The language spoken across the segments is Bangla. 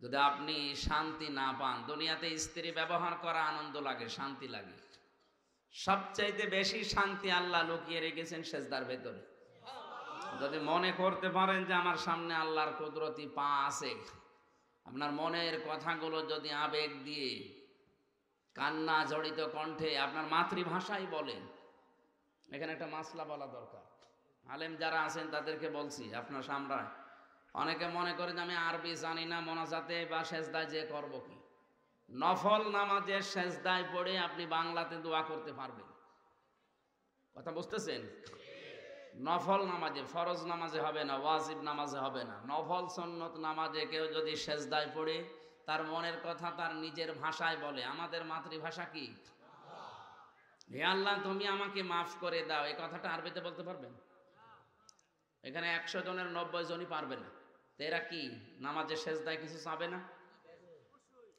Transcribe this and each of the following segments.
যদি আপনি শান্তি না পান, দুনিয়াতে স্ত্রী ব্যবহার করা আনন্দ লাগে, শান্তি লাগে, সবচাইতে বেশি শান্তি আল্লাহ লুকিয়ে রেখেছেন সেজদার ভেতরে। যদি মনে করতে পারেন যে আমার সামনে আল্লাহর কুদরতি পা আছে, আপনার মনের কথাগুলো যদি আবেগ দিয়ে কান্না জড়িত কণ্ঠে আপনার মাতৃভাষাই বলেন, এখানে একটা মাসলা বলা দরকার। আলেম যারা আছেন তাদেরকে বলছি আপনার সামনে, অনেকে মনে করে যে আমি আরবি জানি না, মোনাজাতে বা সেজদায় যে করব কি। নফল নামাজের সেজদায় পড়ে আপনি বাংলাতে দোয়া করতে পারবেন, কথা বুঝতেছেন? নফল নামাজে, ফরজ নামাজে হবে না, ওয়াজিব নামাজে হবে না, নফল সুন্নত নামাজে কেউ যদি সেজদায় পড়ে তার মনের কথা তার নিজের ভাষায় বলে, আমাদের মাতৃভাষা কি? হে আল্লাহ তুমি আমাকে মাফ করে দাও, এই কথাটা আরবিতে বলতে পারবেন? এখানে 100 জনের 90 জনই পারবে না। তো এরা কি নামাজের সেজদায় কিছু চাবে না?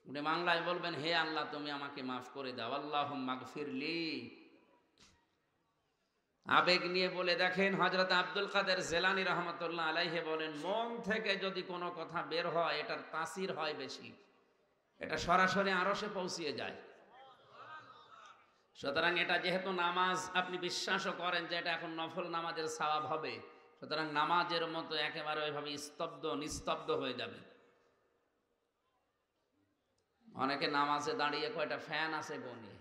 উনি বাংলায় বলবেন, হে আল্লাহ তুমি আমাকে মাফ করে দাও, আল্লাহুম্মা গফিরলি। আবেগ নিয়ে বলে দেখেন, হযরত আব্দুল কাদের জিলানী রাহমাতুল্লাহ আলাইহি বলেন, মন থেকে যদি কোনো কথা বের হয় এটার তাসির হয় বেশি, এটা সরাসরি আরশে পৌঁছিয়ে যায়। সুতরাং এটা যেহেতু নামাজ, আপনি বিশ্বাসও করেন যে এটা এখন নফল নামাজের সওয়াব হবে, সুতরাং নামাজের মতো একেবারে ওইভাবে নিস্তব্ধ হয়ে যাবে। অনেকে নামাজে দাঁড়িয়ে কয়টা ফ্যান আছে গনি,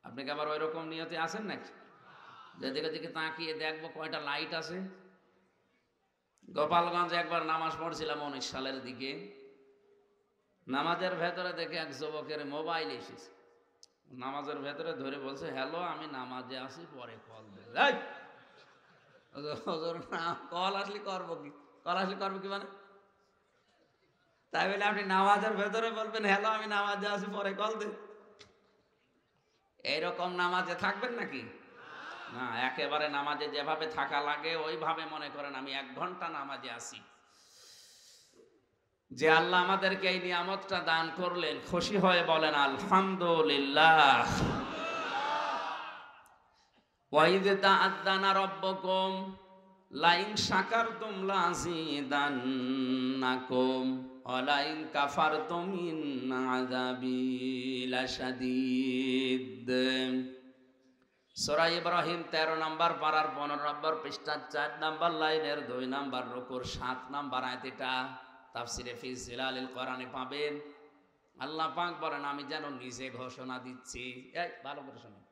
আপনি কি আবার ওই রকম নিয়তে আছেন নাকি? যেদিকে দিকে তাকিয়ে দেখবো কয়টা লাইট আছে। গোপালগঞ্জে একবার নামাজ পড়ছিলাম 19 সালের দিকে, নামাজের ভেতরে দেখে এক যুবকের মোবাইল এসেছে, নামাজের ভেতরে ধরে বলছে, হ্যালো আমি নামাজে আছি, পরে কল দেব। কল আসলে করবো কি, কল আসলে করবো কি মানে? তাই বলে আপনি নামাজের ভেতরে বলবেন হ্যালো আমি নামাজে আছি, পরে কল দে? এইরকম নামাজে থাকবেন নাকি? না, একেবারে নামাজে যেভাবে থাকা লাগে ওইভাবে মনে করেন আমি 1 ঘন্টা নামাজে আছি। যে আল্লাহ আমাদেরকে এই নিয়ামতটা দান করলেন, খুশি হয়ে বলেন আলহামদুলিল্লাহ। ওয়াইদ তাআযানা রাব্বুকুম লাইন শাকারতুম লাযিদান্নাকুম ওয়া লাইন কাফারতুম ইন্না আযাবি লাশাদীদ। সূরা ইব্রাহিম 13 নম্বর পারার 15 নম্বর পৃষ্ঠা 4 নম্বর লাইনের 2 নম্বর রুকুর 7 নম্বর আয়াত, এটা তাফসিরে ফি জিলালিল কোরআনে পাবেন। আল্লাহ পাক বলেন, আমি যেন নিজে ঘোষণা দিচ্ছি, এই ভালো করে শুনুন,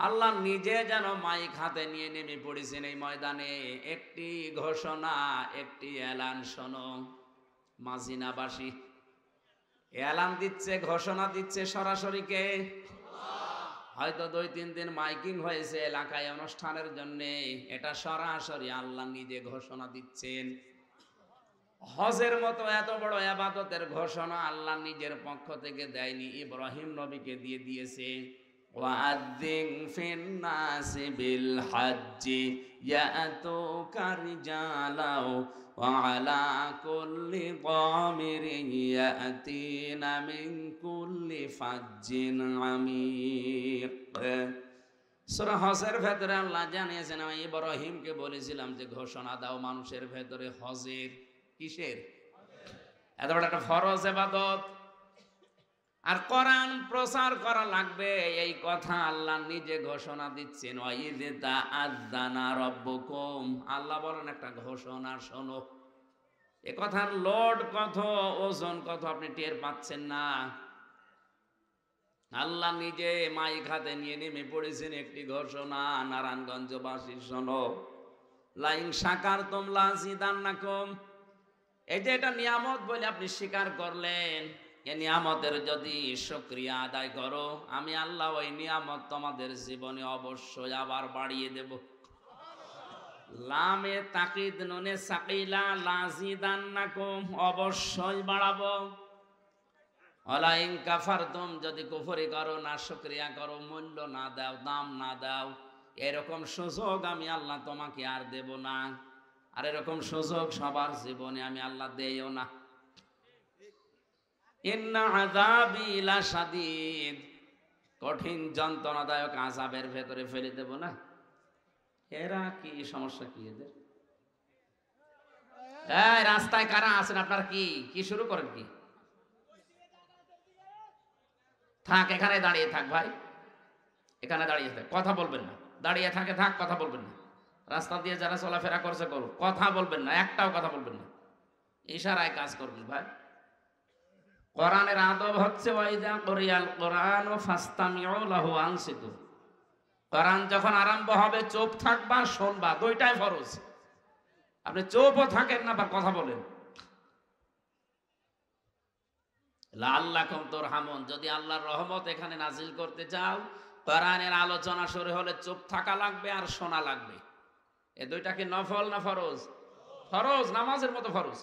আল্লাহ নিজে যেন মাইক হাতে নিয়ে নেমে পড়েছেন এই ময়দানে, একটি ঘোষণা, একটি এলান শোনো। মাজিনাবাসী এলান দিচ্ছে, ঘোষণা দিচ্ছে সরাসরি কে? হয়তো 2-3 দিন মাইকিং হয়েছে এলাকায় অনুষ্ঠানের জন্য, এটা সরাসরি আল্লাহ নিজে ঘোষণা দিচ্ছেন। হজের মতো এত বড় ইবাদতের ঘোষণা আল্লাহ নিজের পক্ষ থেকে দেয়নি, ইব্রাহিম নবীকে দিয়ে দিয়েছে। ওয়াআযিন ফিন-নাসি বিল হাজ্জি ইয়াতুকা রিজালাও ওয়া আলা কুল্লি দামিরিন ইয়াতিনা মিন কুল্লি ফাজ্জিন আমিক। সূরা হজের ভেতরে আল্লাহ জানিয়েছেন, আমি ইব্রাহিমকে বলেছিলাম যে ঘোষণা দাও মানুষের ভেতরে হজের। কিসের? এত বড় একটা ফরজ ইবাদত, আর কোরআন প্রচার করা লাগবে, এই কথা আল্লাহ নিজে ঘোষণা দিচ্ছেন। ওয়াইদ তাআযানা রাব্বুকুম, আল্লাহ বলেন একটা ঘোষণা শোনো। এ কথার লোড কত, ওজন কত আপনি টের পাচ্ছেন না। আল্লাহ নিজে মাইক হাতে নিয়ে নেমে পড়েছেন একটি ঘোষণা, নারায়ণগঞ্জবাসী শোনো, লাইন শাকারতুম লাযিদান্নাকুম। এই যে এটা নিয়ামত বলে আপনি স্বীকার করলেন, এই নিয়ামতের যদি শুকরিয়া আদায় করো, আমি আল্লাহ ওই নিয়ামত তোমাদের জীবনে অবশ্যই আবার বাড়িয়ে দেব। লামে তাকিদ নুনে সাকিলা লাযিদান্নাকুম, অবশ্যই বাড়াবো। ওয়ালাইন কাফারতুম, যদি কুফরি করো, না শুকরিয়া করো, মূল্য না দাও, দাম না দাও, এরকম সুযোগ আমি আল্লাহ তোমাকে আর দেব না। আর এরকম সুযোগ সবার জীবনে আমি আল্লাহ দেইও না। ইন্না আযাবি লাশাদীদ, কঠিন যন্ত্রণাদায়ক আযাবের ভেতরে ফেলে দেব না। এরা কি সমস্যা কি এদের? এই রাস্তায় কারা আছেন আপনারা? কি কি শুরু করেন? কি থাক, এখানে দাঁড়িয়ে থাক ভাই, এখানে দাঁড়িয়ে থাক, কথা বলবেন না। দাঁড়িয়ে থাকে থাক, কথা বলবেন না। রাস্তা দিয়ে যারা চলাফেরা করছে করুক, কথা বলবেন না, একটাও কথা বলবেন না, ইশারায় কাজ করবেন ভাই। কোরআনের আদব হচ্ছে ওয়াইদা কুরিয়াল কোরআন ফাসতামিউ লাহু আনসিতু। কোরআন যখন আরম্ভ হবে চুপ থাকবা, শুনবা, দুইটাই ফরজ। আপনি চুপও থাকেন না বা কথা বলেন। লাআল্লাকুম তুরহামুন, যদি আল্লাহর রহমত এখানে নাজিল করতে চাও, কোরআনের আলোচনা শুরু হলে চুপ থাকা লাগবে আর শোনা লাগবে। এই দুইটা কি নফল না ফরজ? ফরজ, নামাজের মতো ফরজ।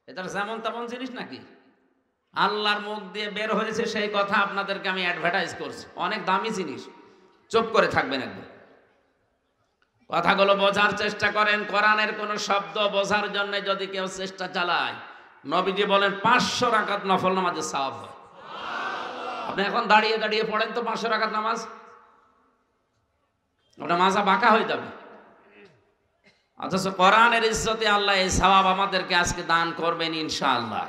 এটা যেমন তেমন জিনিস নাকি? আল্লাহর মুখ দিয়ে বের হয়েছে সেই কথা আপনাদেরকে আমি অ্যাডভার্টাইজ করছি, অনেক দামি জিনিস। চুপ করে থাকবেন একদম, কথাগুলো বোঝার চেষ্টা করেন। কোরআনের কোন শব্দ বোঝার জন্য যদি কেউ চেষ্টা চালায়, নবীজি বলেন 500 রাকাত নফল নামাজের সওয়াব হয়। আপনি এখন দাঁড়িয়ে দাঁড়িয়ে পড়েন তো 500 রাকাত নামাজ, আপনার মাজা বাঁকা হয়ে যাবে। অথচ কোরআনের ইজ্জতে আল্লাহ এই সওয়াব আমাদেরকে আজকে দান করবেন ইনশাআল্লাহ।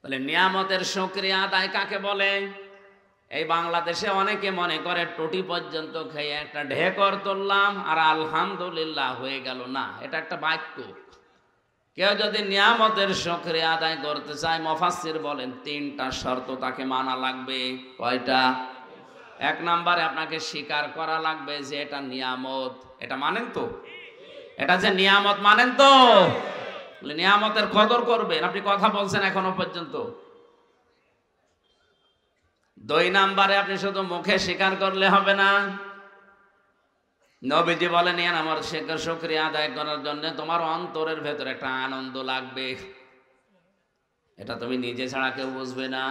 তাহলে নিয়ামতের শুকরিয়া আদায় কাকে বলে? এই বাংলাদেশে অনেকে মনে করে টুটি পর্যন্ত খেয়ে একটা ঢেকর তুললাম আর আলহামদুলিল্লাহ হয়ে গেল। না, এটা একটা বাক্য। কেউ যদি নিয়ামতের শুকরিয়া আদায় করতে চায়, মুফাসসির বলেন 3টা শর্ত তাকে মানা লাগবে। কয়টা? 1 নম্বরে আপনাকে স্বীকার করা লাগবে যে এটা নিয়ামত। এটা মানেন তো? এটা যে নিয়ামত মানেন তো? নিয়ামতের কদর করবেন। আপনি কথা বলছেন এখনো পর্যন্ত। 2 নম্বরে আপনি শুধু মুখে স্বীকার করলে হবে না। নবীজি বলেন আমার শুকরিয়া আদায় করার জন্য তোমার অন্তরের ভেতরে একটা আনন্দ লাগবে, এটা তুমি নিজে ছাড়া কেউ বুঝবে না।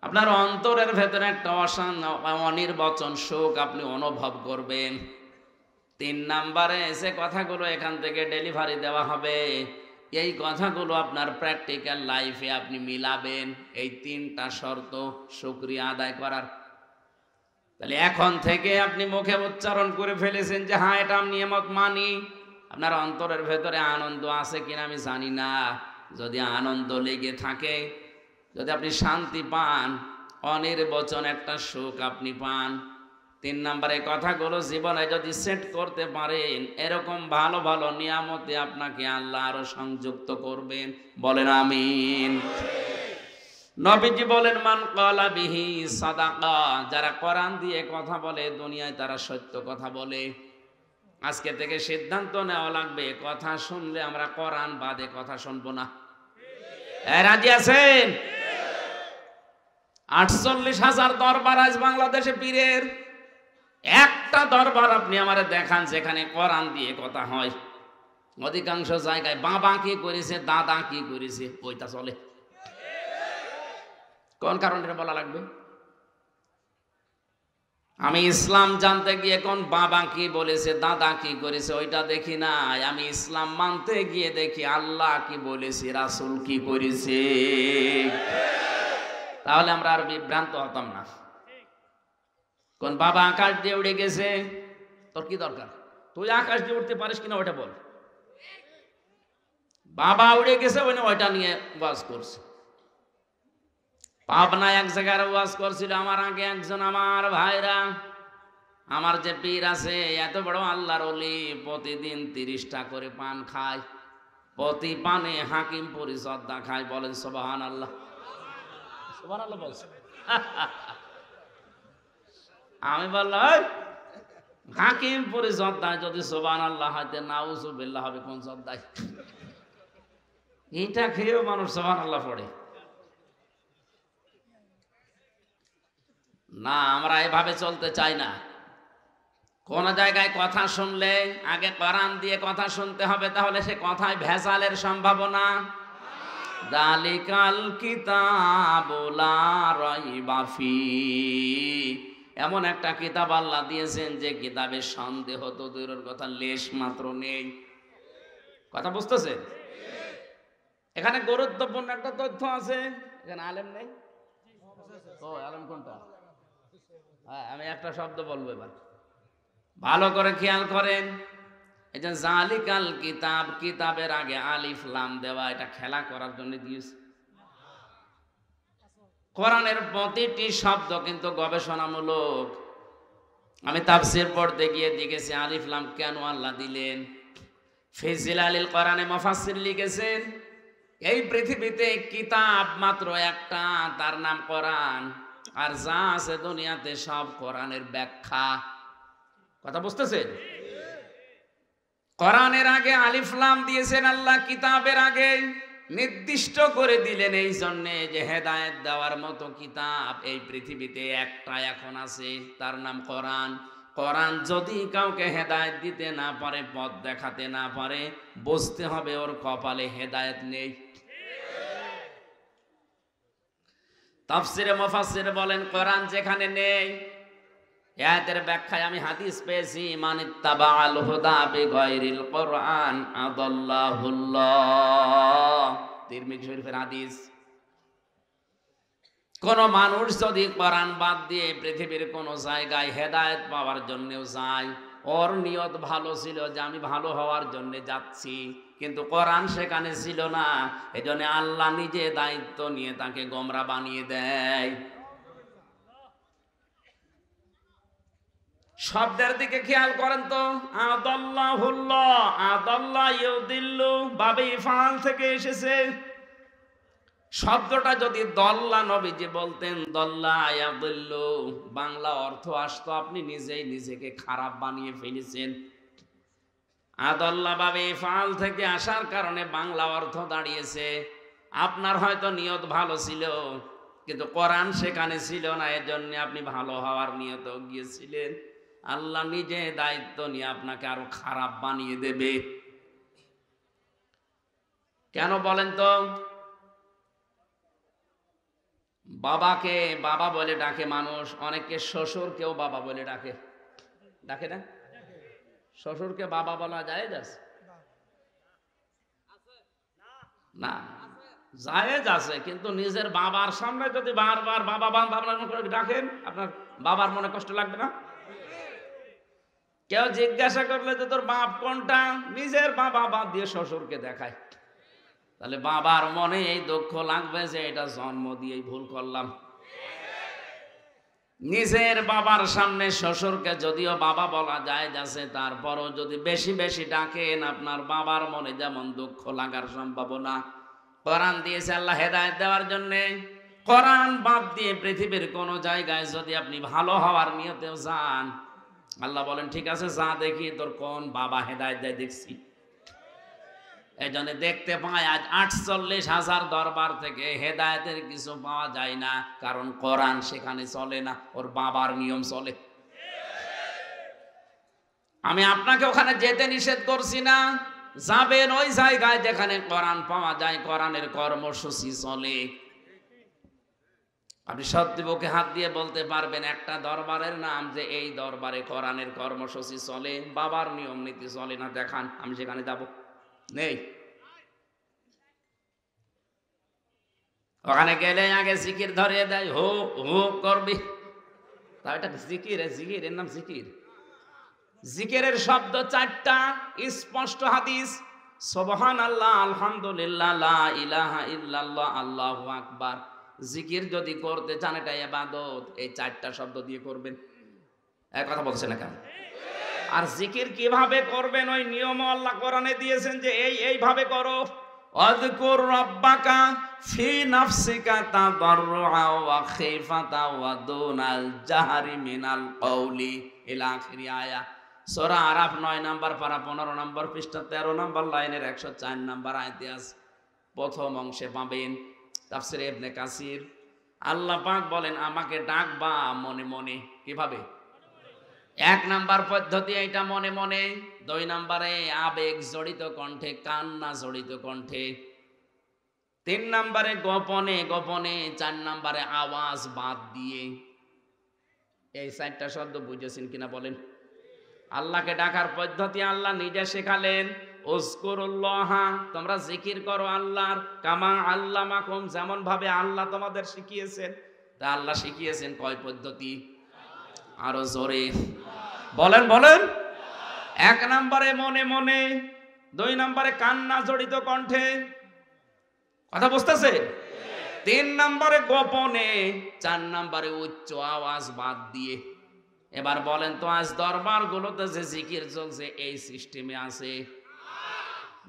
আপনার অন্তরের ভেতরে একটা অনির্বচন সুখ আপনি অনুভব করবেন। 3 নম্বরে এসে কথাগুলো এখান থেকে ডেলিভারি দেওয়া হবে, এই কথাগুলো আপনার প্র্যাকটিক্যাল লাইফে আপনি মিলাবেন। এই 3টা শর্ত শুকরিয়া আদায় করার। তাহলে এখন থেকে আপনি মুখে উচ্চারণ করে ফেলেছেন যে হ্যাঁ এটা আমি নিয়ামত মানি। আপনার অন্তরের ভেতরে আনন্দ আছে কিনা আমি জানি না। যদি আনন্দ লেগে থাকে, যদি আপনি শান্তি পান, অনির্বচন একটা সুখ আপনি পান, 3 নম্বরে কথাগুলো জীবনে যদি সেট করতে পারেন, এরকম ভালো ভালো নিয়ামতে আপনাকে আল্লাহ আরো সংযুক্ত করবেন। বলেন আমিন। নবীজি বলেন মান ক্বালা বিহি সাদাকা, যারা কোরআন দিয়ে কথা বলে দুনিয়ায় তারা সত্য কথা বলে। আজকে থেকে সিদ্ধান্ত নেওয়া লাগবে, কথা শুনলে আমরা কোরআন বাদে কথা শুনবো না। রাজি আছেন? 48,000 দরবার আজ বাংলাদেশে পীরের। একটা দরবার আপনি আমারে দেখান যেখানে কোরআন দিয়ে কথা হয়। অধিকাংশ জায়গায় বাবা কি করেছে, দাদা কি করেছে, ওইটা চলে। কোন কারণে বলা লাগবে? আমি ইসলাম জানতে গিয়ে কোন বাবা কি বলেছে, দাদা কি করেছে ওইটা দেখি না। আমি ইসলাম মানতে গিয়ে দেখি আল্লাহ কি বলেছে, রাসূল কি করেছে। তাহলে আমরা আর বিভ্রান্ত হতাম না। কোন বাবা আকাশ দিয়ে উড়ে গেছে, তোর কি দরকার? তুই আকাশ দিয়ে উঠতে পারিস কিনা ওইটা বল। বাবা উড়ে গেছে ওইটা নিয়ে ওয়াজ করছে। পাবনায় এক জায়গায় ওয়াজ করছিল আমার আগে একজন আমার ভাইরা। আমার যে পীর আছে, এত বড় আল্লাহর ওলি, প্রতিদিন 30টা করে পান খায়, প্রতি পানে হাকিম পরিচর্যা খায়। বলেন সুবহানাল্লাহ। সুবহানাল্লাহ বলছে। আমি বললাম হাকিম পরিচর্যায় যদি সুবহানাল্লাহ হইতে নাউজুবিল্লাহ হবে কোন শ্রদ্ধায়? এটা খেয়েও মানুষ সুবহানাল্লাহ পড়ে না। আমরা এভাবে চলতে চাই না। কোন জায়গায় কথা শুনলে আগে কোরআন দিয়ে কথা শুনতে হবে, তাহলে সে কথায় ভেজালের সম্ভাবনা। যালিকাল কিতাবু লা রাইবা ফি, এমন একটা কিতাব আল্লাহ দিয়েছেন যে কিতাবে সন্দেহ তো দূরের কথা লেশ মাত্র নেই। কথা বুঝতেছে? এখানে গুরুত্বপূর্ণ একটা তথ্য আছে। এখানে আলেম নেই? ও আলেম কোনটা? আমি একটা শব্দ বলবো এবার, ভালো করে খেয়াল করেন। এই যে জালিকাল কিতাব, কিতাবের আগে আলিফ লাম দেওয়া, এটা খেলা করার জন্য দিয়েছে। কোরআনের প্রতিটি শব্দ কিন্তু গবেষণামূলক। আমি তাফসীর পড়তে গিয়ে দেখেছি আলিফ লাম কেন আল্লাহ দিলেন। ফি জিলালিল কোরআনে মুফাসসির লিখেছেন, এই পৃথিবীতে কিতাব মাত্র একটা, তার নাম কোরআন। আর যা আছে দুনিয়াতে সব কোরআনের ব্যাখ্যা। কথা বুঝতেছেন? কোরআনের আগে আলিফ লাম দিয়েছেন আল্লাহ, কিতাবের আগে নির্দিষ্ট করে দিলেন এই জন্যে যে হেদায়েত দেওয়ার মতো কিতাব এই পৃথিবীতে একটা এখন আছে, তার নাম কোরআন। কোরআন যদি কাউকে হেদায়েত দিতে না পারে, পথ দেখাতে না পারে, বুঝতে হবে ওর কপালে হেদায়েত নেই। তাফসিরে মুফাসসির বলেন কোরআন যেখানে নেই, আয়াতের ব্যাখ্যায় আমি হাদিস পেয়েছি, মানিত্তাবাআল হুদা বিগাইরিল কোরআন আদাল্লাহুল্লাহ, তিরমিজি শরীফের হাদিস। কোন মানুষ যদি কোরআন বাদ দিয়ে পৃথিবীর কোন জায়গায় হেদায়েত পাওয়ার জন্যও যায়, ওর নিয়ত ভালো ছিল যে আমি ভালো হওয়ার জন্য যাচ্ছি, কিন্তু কোরআন সেখানে ছিল না, এজন্য আল্লাহ নিজে দায়িত্ব নিয়ে তাকে গোমরা বানিয়ে দেয়। শব্দের দিকে খেয়াল করেন তো, আদাল্লাহুল্লাহ, আদাল্লাহ ইউদিল্লু বাবে ইফআল থেকে এসেছে। শব্দটা যদি দল্লা নবীজি বলতেন দল্লা ইয়াদিল্লু, বাংলা অর্থ আসতো আপনি নিজেই নিজেকে খারাপ বানিয়ে ফেলেছেন। আদাল্লা বাবে ইফআল থেকে আসার কারণে বাংলা অর্থ দাঁড়িয়েছে আপনার হয়তো নিয়ত ভালো ছিল, কিন্তু কোরআন সেখানে ছিল না, এজন্য আপনি ভালো হওয়ার নিয়ত গিয়েছিলেন। আল্লাহ নিজে দায়িত্ব নিয়ে আপনাকে আরো খারাপ বানিয়ে দেবে। কেন বলেন তো? বাবাকে বাবা বলে ডাকে মানুষ, অনেকে শ্বশুরকেও বাবা বলে ডাকে, ডাকে না? শ্বশুরকে বাবা বলা যায় না? জায়েজ আছে, কিন্তু নিজের বাবার সামনে যদি বারবার বাবা বাবা করে ডাকেন, আপনার বাবার মনে কষ্ট লাগবে না? কেউ জিজ্ঞাসা করলে যে তোর বাপ কোনটা, নিজের বাবা বাদ দিয়ে শ্বশুরকে দেখায়, তাহলে বাবার মনে এই দুঃখ লাগবে যে এটা জন্ম দিয়েই ভুল করলাম। নিজের বাবার সামনে শ্বশুরকে যদিও বাবা বলা যায় যাচ্ছে, তারপরও যদি বেশি বেশি ডাকেন আপনার বাবার মনে যেমন দুঃখ লাগার সম্ভাবনা। কোরআন দিয়েছে আল্লাহ হেদায়েত দেওয়ার জন্যে। কোরআন বাদ দিয়ে পৃথিবীর কোন জায়গায় যদি আপনি ভালো হওয়ার নিয়তেও যান, আল্লাহ বলেন ঠিক আছে যা, দেখি তোর কোন বাবা হেদায়েত দেয় দেখছি। এই জন্য দেখতে পাই আজ 48,000 দরবার থেকে হেদায়েতের কিছু পাওয়া যায় না, কারণ কোরআন সেখানে চলে না, ওর বাবার নিয়ম চলে। আমি আপনাকে ওখানে যেতে নিষেধ করছি না, যাবেন ওই জায়গায় যেখানে কোরআন পাওয়া যায়, কোরআনের কর্মসূচি চলে। আপনি সত্যি বুকে হাত দিয়ে বলতে পারবেন একটা দরবারের নাম যে এই দরবারে কোরআনের কর্মসূচি চলে, বাবার নিয়ম নীতি চলে না, দেখান, আমি সেখানে যাব। নেই। ওখানে গেলে আগে জিকির ধরিয়ে দেয়, হো হো করবি, তা এটা জিকির, জিকিরের নাম জিকির। জিকিরের শব্দ 4টা, স্পষ্ট হাদিস, সুবহানাল্লাহ, আলহামদুলিল্লাহ, লা ইলাহা ইল্লাল্লাহ, আল্লাহু আকবার। জিকির যদি করতে চান এটা ইবাদত, এই 4টা শব্দ দিয়ে করবেন। এক কথা বলছেন না কেন? আর জিকির কিভাবে করবেন ওই নিয়ম আল্লাহ কোরআনে দিয়েছেন যে এইভাবে করো। আযকুর রাব্বাকা ফি নাফসিকা তাদাররুআ ওয়া খিফাতা ওয়া দুনাল জাহরি মিনাল কওলি ইলা আখিরি আয়া। সূরা আরাফ 9 নম্বর পারা 15 নম্বর পৃষ্ঠা 13 নম্বর লাইনের 104 নম্বর আয়াতে আছে, প্রথম অংশে পাবেন। তাফসীরে ইবনে কাসির। আল্লাহ পাক বলেন আমাকে ডাকবা মনে মনে। কিভাবে? 1 নাম্বার পদ্ধতি এটা মনে মনে, 2 নম্বরে আবেগ জড়িত কণ্ঠে, কান্না জড়িত কণ্ঠে, 3 নম্বরে গোপনে গোপনে, 4 নম্বরে আওয়াজ বাদ দিয়ে। এই 4টা শব্দ বুঝেছেন কিনা বলেন? আল্লাহকে ডাকার পদ্ধতি আল্লাহ নিজে শেখালেন, উযকুরুল্লাহ, তোমরা জিকির করো আল্লাহর, কামা আল্লামাকুম, যেমন ভাবে আল্লাহ তোমাদের শিখিয়েছেন। তা আল্লাহ শিখিয়েছেন কয় পদ্ধতি? আরো জোরে বলেন বলেন। 1 নম্বরে মনে মনে, 2 নম্বরে কান্না জড়িত কণ্ঠে, কথা বুঝতেছে? 3 নম্বরে গোপনে, 4 নম্বরে উচ্চ আওয়াজ বাদ দিয়ে। এবার বলেন তো আজ দরবার গুলোতে যে জিকির চলছে এই সিস্টেমে আছে?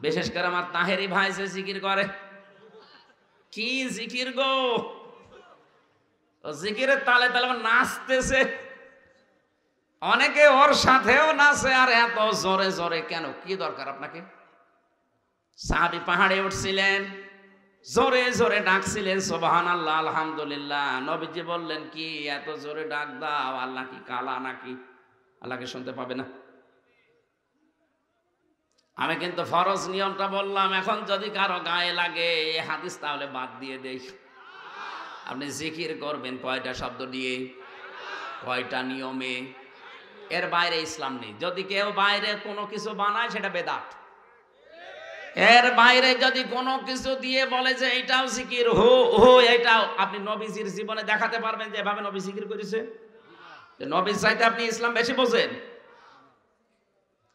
বিশেষ করে আমার তাহেরি ভাই যে জিকির করে, কি জিকির গো! জিকিরের তালে তালে নাচতেছে, অনেকে ওর সাথেও নাচে। আর এত জোরে জোরে কেন? কি দরকার আপনাকে? সাহাবী পাহাড়ে উঠছিলেন, জোরে জোরে ডাকছিলেন সুবহানাল্লাহ আলহামদুলিল্লাহ। নবীজি বললেন কি এত জোরে ডাক দাও? আল্লাহ কি কালা নাকি? আল্লাহকে শুনতে পাবে না? আমি কিন্তু ফরজ নিয়মটা বললাম, এখন যদি কারো গায়ে লাগে এই হাদিস তাহলে বাদ দিয়ে দেই। আপনি জিকির করবেন কয়টা শব্দ দিয়ে, কয়টা নিয়মে, এর বাইরে ইসলাম নেই। যদি কেউ বাইরে কোনো কিছু বানায় সেটা বেদাত। এর বাইরে যদি কোনো কিছু দিয়ে বলে যে এটাও জিকির, হো হো এটাও, আপনি নবীজির জীবনে দেখাতে পারবেন যে এভাবে নবী জিকির করেছে? নবীর চাইতে আপনি ইসলাম বেশি বোঝেন?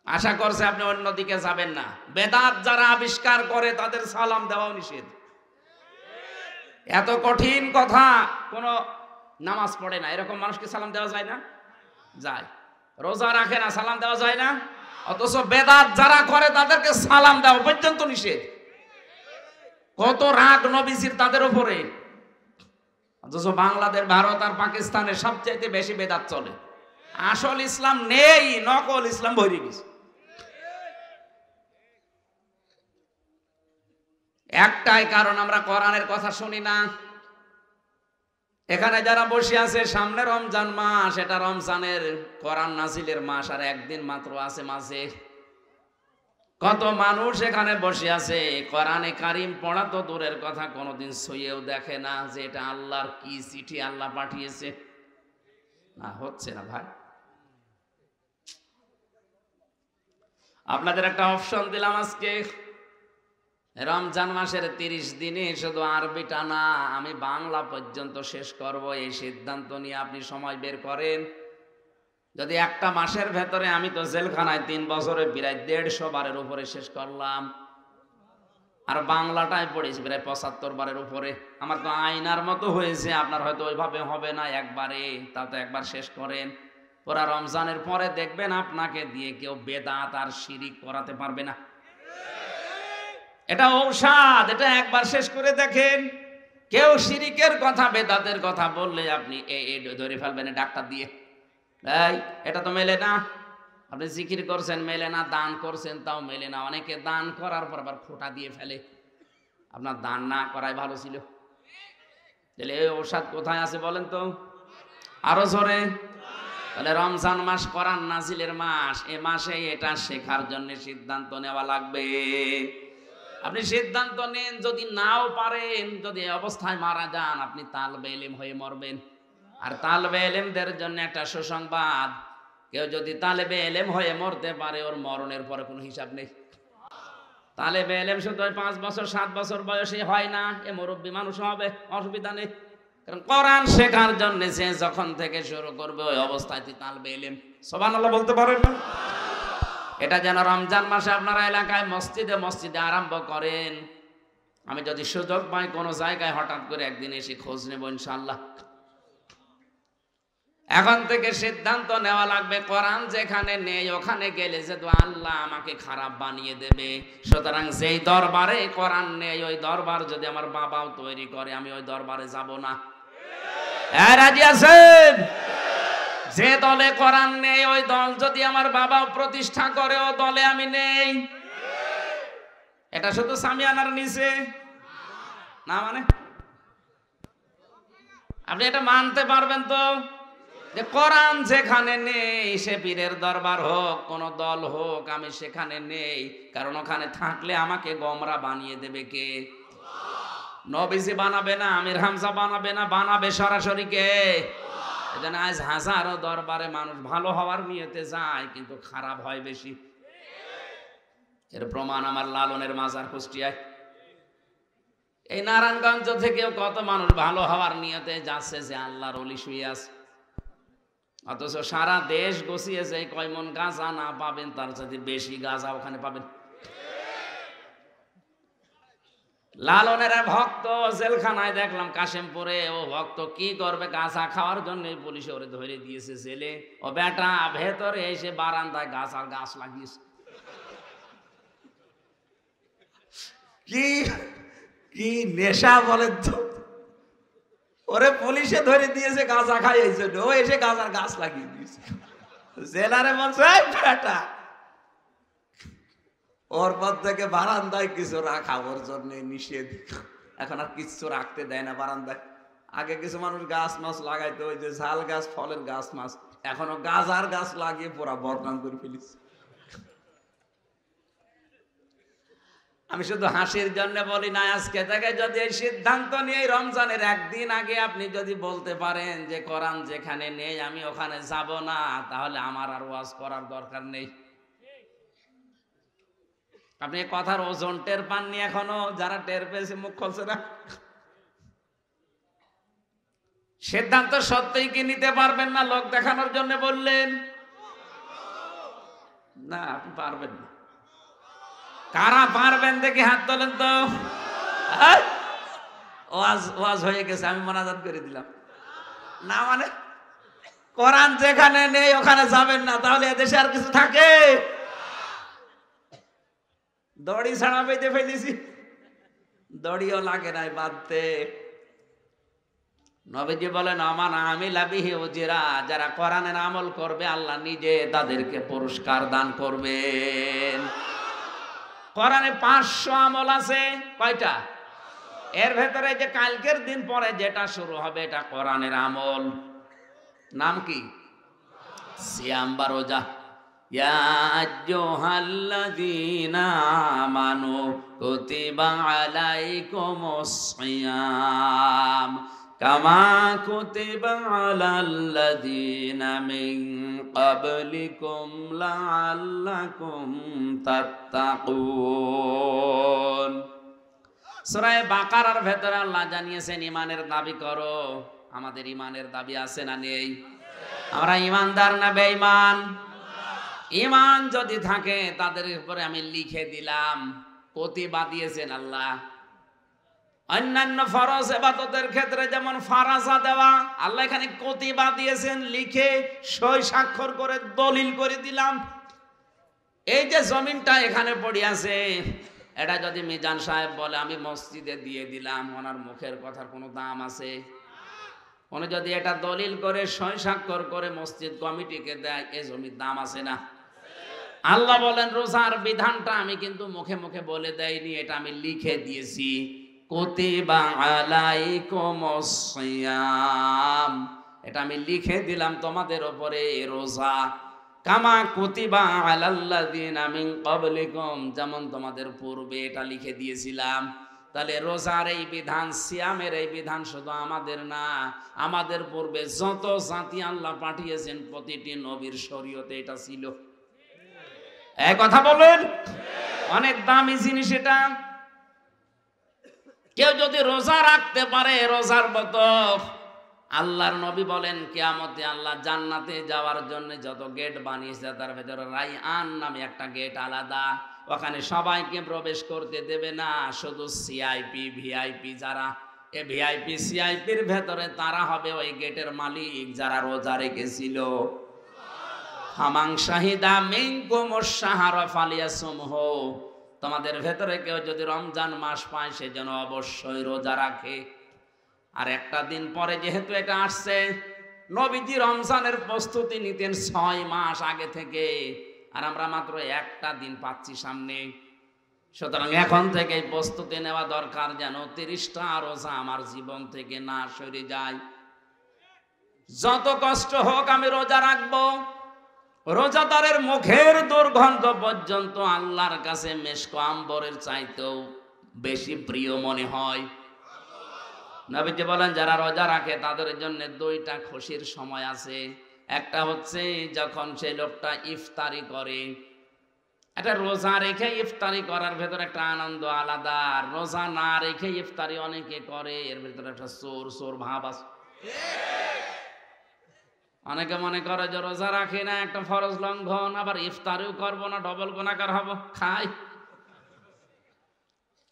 আশা করছে আপনি অন্যদিকে যাবেন না। বেদাত যারা আবিষ্কার করে তাদের সালাম দেওয়াও নিষেধ। এত কঠিন কথা, কোন নামাজ পড়ে না এরকম মানুষকে সালাম দেওয়া যায় না? যায়। রোজা রাখে না, সালাম দেওয়া যায় না? অথচ বেদাত যারা করে তাদেরকে সালাম দেওয়া পর্যন্ত নিষেধ। কত রাগ নবীজির তাদের উপরে। অথচ বাংলাদেশ, ভারত আর পাকিস্তানে সবচাইতে বেশি বেদাত চলে। আসল ইসলাম নেই, নকল ইসলাম ভরে গেছে। একটাই কারণ, আমরা কোরআনের কথা শুনি না। এখানে যারা বসে আছে, সামনে রমজান মাস, এটা রমজানের কোরআন নাজিলের মাস, আর একদিন মাত্র আছে মাঝে। কত মানুষ এখানে বসে আছে, কোরআনে কারিম পড়া তো দূরের কথা, কোনোদিন ছুঁয়েও দেখে না যে এটা আল্লাহর কি চিঠি আল্লাহ পাঠিয়েছে। না, হচ্ছে না ভাই। আপনাদের একটা অপশন দিলাম আজকে, রমজান মাসের 30 দিনে শুধু আরবিটা না, আমি বাংলা পর্যন্ত শেষ করব, এই সিদ্ধান্ত নিয়ে আপনি সময় বের করেন। যদি একটা মাসের ভেতরে, আমি তো জেলখানায় 3 বছরে প্রায় 150 বারের উপরে শেষ করলাম, আর বাংলাটাই পড়েছি প্রায় 75 বারের উপরে। আমার তো আয়নার মতো হয়েছে, আপনার হয়তো ওইভাবে হবে না একবারে, তা তো একবার শেষ করেন। পুরা রমজানের পরে দেখবেন আপনাকে দিয়ে কেউ বেদাত আর শিরিক করাতে পারবে না। এটা ঔষধ, এটা একবার শেষ করে দেখেন। কেউ শিরিকের কথা, বেদাতের কথা বললে আপনি ধরে ফেলবেন ডাক্তার দিয়ে। এই এটা তো মেলে না, আপনি জিকির করছেন মেলে না, দান করছেন তাও মেলে না। অনেকে দান করার পর আবার খোঁটা দিয়ে ফেলে। আপনার দান না করাই ভালো ছিল। তাহলে এই ঔষধ কোথায় আছে বলেন তো? আরো জোরে। তাহলে রমজান মাস কোরআন নাজিলের মাস, এ মাসে এটা শেখার জন্য সিদ্ধান্ত নেওয়া লাগবে। আপনি সিদ্ধান্ত নেন, যদি নাও পারেন, যদি অবস্থায় মারা যান, আপনি তালবে ইলম হয়ে মরবেন। আর তালবে ইলমদের জন্য একটা সুসংবাদ, কেউ যদি তালেবে ইলম হয়ে মরতে পারে, ওর মরণের পরে কোনো হিসাব নেই। তালেবে ইলম শুধু 5 বছর 7 বছর বয়সে হয় না, এ মুরব্বী মানুষ হবে, অসুবিধা নেই। কারণ কোরআন শেখার জন্য সে যখন থেকে শুরু করবে ওই অবস্থায় তালবে ইলম। সুবহানাল্লাহ বলতে পারেন না? এটা যেন রমজান মাসে আপনারা এলাকায় মসজিদে মসজিদে আরম্ভ করেন। আমি যদি সুযোগ পাই কোনো জায়গায় হঠাৎ করে একদিন এসে খোঁজ নেব ইনশাআল্লাহ। এখন থেকে সিদ্ধান্ত নেওয়া লাগবে, কোরআন যেখানে নেই ওখানে গেলে যে আল্লাহ আমাকে খারাপ বানিয়ে দেবে। সুতরাং যেই দরবারে কোরআন নেই, ওই দরবার যদি আমার বাবাও তৈরি করে, আমি ওই দরবারে যাব না। রাজি আছেন? যে দলে কোরআন নেই, ওই দল যদি আমার বাবাও প্রতিষ্ঠা করে, ও দলে আমি নেই। এটা শুধু সামিয়ানার নিচে না, মানে আপনি এটা মানতে পারবেন তো যে কোরআন যেখানে নেই, সে পীরের দরবার হোক, কোন দল হোক, আমি সেখানে নেই। কারণ ওখানে থাকলে আমাকে গোমরা বানিয়ে দেবে কে? নবীজি বানাবে না, আমির হামজা বানাবে না, বানাবে সরাসরি কে? এজন্য আজ হাজারো দরবারে মানুষ ভালো হওয়ার নিয়তে যায়, কিন্তু খারাপ হয় বেশি। এর প্রমাণ আমার লালনের মাজার কুষ্টিয়ায়। এই নারায়ণগঞ্জ থেকেও কত মানুষ ভালো হওয়ার নিয়তে যাচ্ছে যে আল্লাহর ওলি শুয়ে আছে। অথচ সারা দেশ গছিয়েছে কয় মন গাঁজা না পাবেন তার সাথে বেশি গাঁজা ওখানে পাবেন। লালনের ভক্ত জেলখানায় দেখলাম কাশেমপুরে, ও ভক্ত কি করবে গাঁজা খাওয়ার জন্য পুলিশ ওরে ধরে দিয়েছে জেলে। ও বেটা ভেতরে এসে বারান্দায় গাছার গাছ লাগিয়েছে। কি কি নেশা বলেন তো, ওরে পুলিশে ধরে দিয়েছে গাঁজা খাই এই জন্য, ও এসে গাঁজার গাছ লাগিয়ে দিয়েছে। জেলারে বলছে বেটা ওর পর থেকে বারান্দায় কিছু রাখা ওর জন্য নিষেধ, এখন আর কিছু রাখতে দেয় না বারান্দায়। আগে কিছু মানুষ গাছ মাছ লাগাইতো, ওই যে ঝাল গাছ ফলের গাছ মাছ, এখনো গাজার গাছ লাগিয়ে পুরা বদনাম করে ফেলিস। আমি শুধু হাসির জন্য বলি না, আজকে থেকে যদি এই সিদ্ধান্ত নিয়ে রমজানের একদিন আগে আপনি যদি বলতে পারেন যে কোরআন যেখানে নেই আমি ওখানে যাব না, তাহলে আমার আর ওয়াজ করার দরকার নেই। আপনি কথার ওজন টের পাননি এখনো? যারা টের পেয়েছে মুখ খুলছে না। সিদ্ধান্ত সত্যিই কি নিতে পারবেন না? লোক দেখানোর জন্য বললেন না, আপনি পারবেন না। কারা পারবেন দেখি হাত তোলেন তো। ওয়াজ ওয়াজ হয়ে গেছে, আমি মোনাজাত করে দিলাম। না মানে কোরআন যেখানে নেই ওখানে যাবেন না, তাহলে এদেশে আর কিছু থাকে? দড়ি ছাড়া বেঁধে ফেলেছি, দড়িও লাগে নাই বাঁধতে। নবীজি বলেন আমান আমিলা বিহি উজরা, যারা কোরআনের আমল করবে আল্লাহ নিজে তাদেরকে পুরস্কার দান করবেন। কোরআনে 500 আমল আছে, কয়টা? এর ভেতরে যে কালকের দিন পরে যেটা শুরু হবে এটা কোরআনের আমল। নাম কি? সিয়াম বা রোজা। ইয়া আইয়ুহাল্লাযীনা আমানু কুতিবা আলাইকুমুস সিয়াম কামা কুতিবা আলাল্লাযীনা মিন ক্বাবলিকুম লাআল্লাকুম তাত্তাকুন। সূরা বাকারার ভেতরে আল্লাহ জানিয়েছেন ঈমানের দাবি করো। আমাদের ঈমানের দাবি আছে না নেই? আমরা ঈমানদার না বেঈমান? ঈমান যদি থাকে তাদের উপরে আমি লিখে দিলাম, কতিবা দিয়েছেন আল্লাহ। অন্যান্য ফরজ ইবাদতের ক্ষেত্রে যেমন ফারাজা দেওয়া, আল্লাহ এখানে কতিবা দিয়েছেন, লিখে সই স্বাক্ষর করে দলিল করে দিলাম। এই যে জমিনটা এখানে পড়ে আছে, এটা যদি মিজান সাহেব বলে আমি মসজিদে দিয়ে দিলাম, ওনার মুখের কথার কোনো দাম আছে? উনি যদি এটা দলিল করে সই স্বাক্ষর করে মসজিদ কমিটিকে দেয়, এই জমির দাম আছে না? আল্লাহ বলেন রোজার বিধানটা আমি কিন্তু মুখে মুখে বলে দেয়নি, এটা আমি লিখে দিয়েছি। কুতিবা আলাইকুমুস সিয়াম, এটা আমি লিখে দিলাম তোমাদের উপরে রোজা। কামা কুতিবা আলাল্লাযীনা মিন ক্বাবলিকুম, যেমন তোমাদের পূর্বে এটা লিখে দিয়েছিলাম। তাহলে রোজার এই বিধান, সিয়ামের এই বিধান শুধু আমাদের না, আমাদের পূর্বে যত জাতি আল্লাহ পাঠিয়েছেন প্রতিটি নবীর শরীয়তে এটা ছিল। এক কথা বলেন, অনেক দামি জিনিস এটা। কেউ যদি রোজা রাখতে পারে, রোজার মতো আল্লাহর নবী বলেন কিয়ামতে আল্লাহ জান্নাতে যাওয়ার জন্য যত গেট বানিয়েছে তার ভেতরে রাইয়ান নামে একটা গেট আলাদা, ওখানে সবাইকে প্রবেশ করতে দেবে না, শুধু সিআইপি ভিআইপি যারা, এ ভিআইপি সিআইপির ভেতরে তারা হবে ওই গেটের মালিক যারা রোজা রেখেছিল। ফামান শাহিদা মিনকুমুশ শাহরা ফালিয়াসুমহু, তোমাদের ভেতরে কেউ যদি রমজান মাস পায় সে যেন অবশ্যই রোজা রাখে। আর একটা দিন পরে যেহেতু এটা আসছে, নবীজি রমজানের প্রস্তুতি নিতেন 6 মাস আগে থেকে, আর আমরা মাত্র একটা দিন পাচ্ছি সামনে। সুতরাং এখন থেকে প্রস্তুতি নেওয়া দরকার যেন 30টা রোজা আমার জীবন থেকে না সরে যায়। যত কষ্ট হোক আমি রোজা রাখবো। রোজাদারের মুখের দুর্গন্ধ পর্যন্ত আল্লাহর কাছে মেশক আম্বরের চাইতেও বেশি প্রিয় মনে হয়। নবীজি বলেন যারা রোজা রাখে তাদের জন্য 2টা খুশির সময় আছে। একটা হচ্ছে যখন সেই লোকটা ইফতারি করে। এটা রোজা রেখে ইফতারি করার ভেতর একটা আনন্দ আলাদা, রোজা না রেখে ইফতারি অনেকে করে, এর ভেতরে একটা চোর চোর ভাব আছে। অনেকে মনে করে যে রোজা রাখি না একটা ফরজ লঙ্ঘন, আবার ইফতারিও করবো না, ডবল গুনাহগার হব, খাই।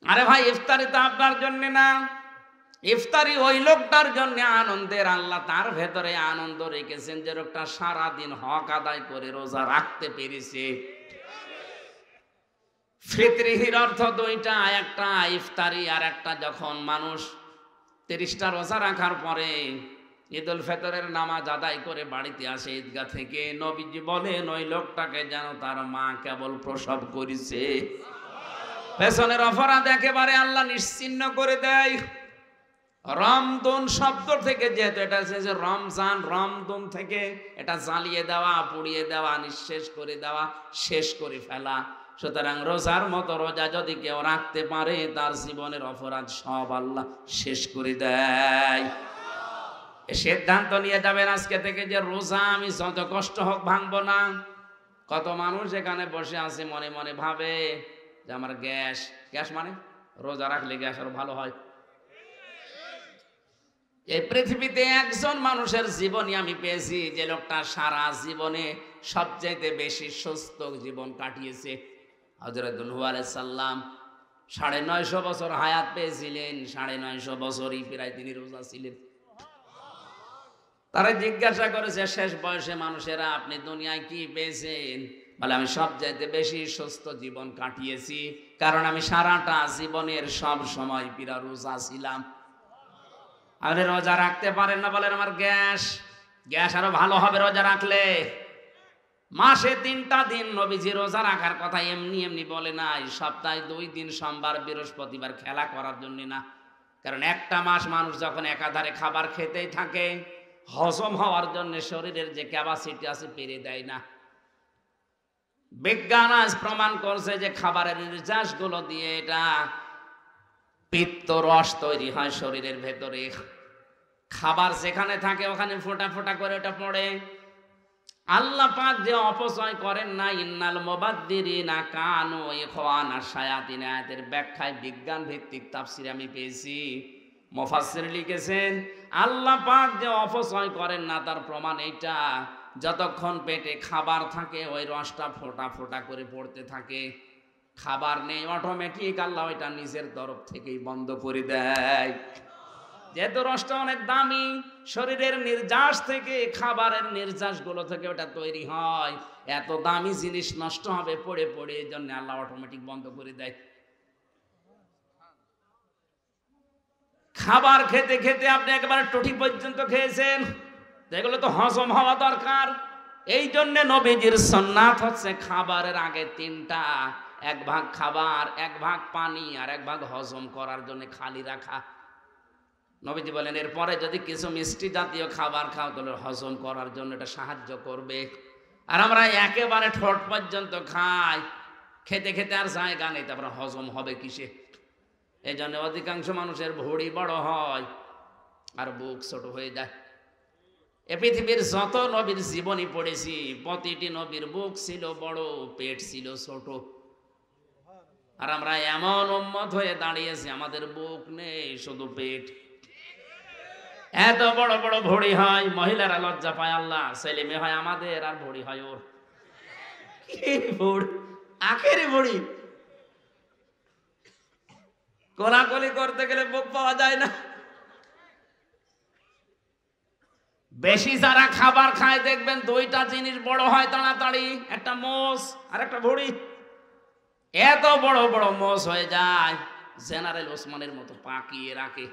আরে ভাই, ইফতারি তো আপনার জন্য না, ইফতারি ওই লোকটার জন্য আনন্দের। আল্লাহ তার ভেতরে আনন্দ রেখেছেন যে লোকটা সারাদিন হক আদায় করে রোজা রাখতে পেরেছে। ফিতরির অর্থ দুইটা, একটা ইফতারি আর একটা যখন মানুষ 30টা রোজা রাখার পরে ঈদুল ফিতরের নামাজ আদায় করে বাড়িতে আসে ঈদগাহ থেকে, নবীজি বলেন ওই লোকটাকে যেন তার মা কেবল প্রসব করেছে। পেছনের অপরাধ একেবারে আল্লাহ নিশ্চিহ্ন করে দেয়। রমদুন শব্দ থেকে, যেহেতু এটা এসেছে রমজান, রমদুন থেকে এটা জ্বালিয়ে দেওয়া, পুড়িয়ে দেওয়া, নিঃশেষ করে দেওয়া, শেষ করে ফেলা। সুতরাং রোজার মতো রোজা যদি কেউ রাখতে পারে তার জীবনের অপরাধ সব আল্লাহ শেষ করে দেয়। সিদ্ধান্ত নিয়ে যাবেন আজকে থেকে যে রোজা আমি যত কষ্ট হোক ভাঙবো না। কত মানুষ এখানে বসে আছে মনে মনে ভাবে যে আমার গ্যাস মানে রোজা রাখলে গ্যাস আরো ভালো হয়। এই পৃথিবীতে একজন মানুষের জীবনই আমি পেয়েছি যে লোকটা সারা জীবনে সবচাইতে বেশি সুস্থ জীবন কাটিয়েছে। হযরত নূহ আলাইহিস সালাম 950 বছর হায়াত পেয়েছিলেন, 950 বছরই প্রায় তিনি রোজা ছিলেন। তারা জিজ্ঞাসা করেছে শেষ বয়সে মানুষেরা আপনি দুনিয়ায় কি পেয়েছেন? বলে আমি সবচাইতে বেশি সুস্থ জীবন কাটিয়েছি, কারণ আমি সারাটা জীবনের সব সময় পিরা রোজা ছিলাম। আপনি রোজা রাখতে পারেন না, বলেন আমার গ্যাস আরো ভালো হবে রোজা রাখলে। মাসে 3টা দিন নবীজি রোজা রাখার কথা এমনি এমনি বলে নাই, সপ্তাহে 2 দিন সোমবার বৃহস্পতিবার খেলা করার জন্য না। কারণ একটা মাস মানুষ যখন একাধারে খাবার খেতেই থাকে, হজম হওয়ার জন্য শরীরের যে ক্যাপাসিটি আছে পেরে দেয় না। বিজ্ঞান আজ প্রমাণ করছে যে খাবারের নির্যাসগুলো দিয়ে এটা পিত্ত রস তৈরি হয় শরীরের ভেতরে। খাবার যেখানে থাকে ওখানে ফোঁটা ফোঁটা করে ওটা পড়ে। আল্লাহ পাক যে অপচয় করেন না, ইন্নাল মুবাদ্দিরিনা কানু ইখওয়ানা শায়াতিন, আয়াতের ব্যাখ্যায় বিজ্ঞান ভিত্তিক তাফসীর আমি পেয়েছি। মুফাসসির লিখেছেন আল্লাহ পাক যে অপচয় করেন না তার প্রমাণ এইটা, যতক্ষণ পেটে খাবার থাকে ওই রসটা ফোঁটা ফোঁটা করে পড়তে থাকে। খাবার নেই, অটোমেটিক আল্লাহ ওইটা নিজের তরফ থেকেই বন্ধ করে দেয়। যেহেতু রসটা অনেক দামি, শরীরের নির্যাস থেকে, খাবারের নির্যাস গুলো থেকে ওটা তৈরি হয়, এত দামি জিনিস নষ্ট হবে পড়ে পড়ে, এই জন্য আল্লাহ অটোমেটিক বন্ধ করে দেয়। খাবার খেতে খেতে আপনি একেবারে টুটি পর্যন্ত খেয়েছেন, এগুলো তো হজম হওয়া দরকার। এই জন্য নবীজির সুন্নাত হচ্ছে খাবারের আগে 3টা, 1 ভাগ খাবার, 1 ভাগ পানি, আর 1 ভাগ হজম করার জন্য খালি রাখা। নবীজি বলেন এরপরে যদি কিছু মিষ্টি জাতীয় খাবার খাও তাহলে হজম করার জন্য এটা সাহায্য করবে। আর আমরা একেবারে ঠোঁট পর্যন্ত খাই, খেতে খেতে আর জায়গা নেই, তারপরে হজম হবে কিসে? এই জন্য অধিকাংশ মানুষের ভুঁড়ি বড় হয় আর বুক ছোট হয়ে যায়। এ পৃথিবীর যত নবীর জীবনী পড়েছি, প্রতিটি নবীর বুক ছিল বড়, পেট ছিল ছোট। আর আমরা এমন উম্মত হয়ে দাঁড়িয়েছি আমাদের বুক নেই, শুধু পেট। এত বড় বড় ভুঁড়ি হয়, মহিলারা লজ্জা পায়, আল্লাহ ছেলে মেয়ে হয় আমাদের আর ভুঁড়ি হয় ওর। কি ভুঁড়ি, আখেরি ভুঁড়ি। কোলাকুলি করতে গেলে বুক পাওয়া যায় না। বেশি যারা খাবার খায় দেখবেন 2টা জিনিস বড় হয় তাড়াতাড়ি, একটা মোষ আর একটা ভুঁড়ি। এত বড় বড় মোষ হয়ে যায়, জেনারেল ওসমানের মতো পাকিয়ে রাখে,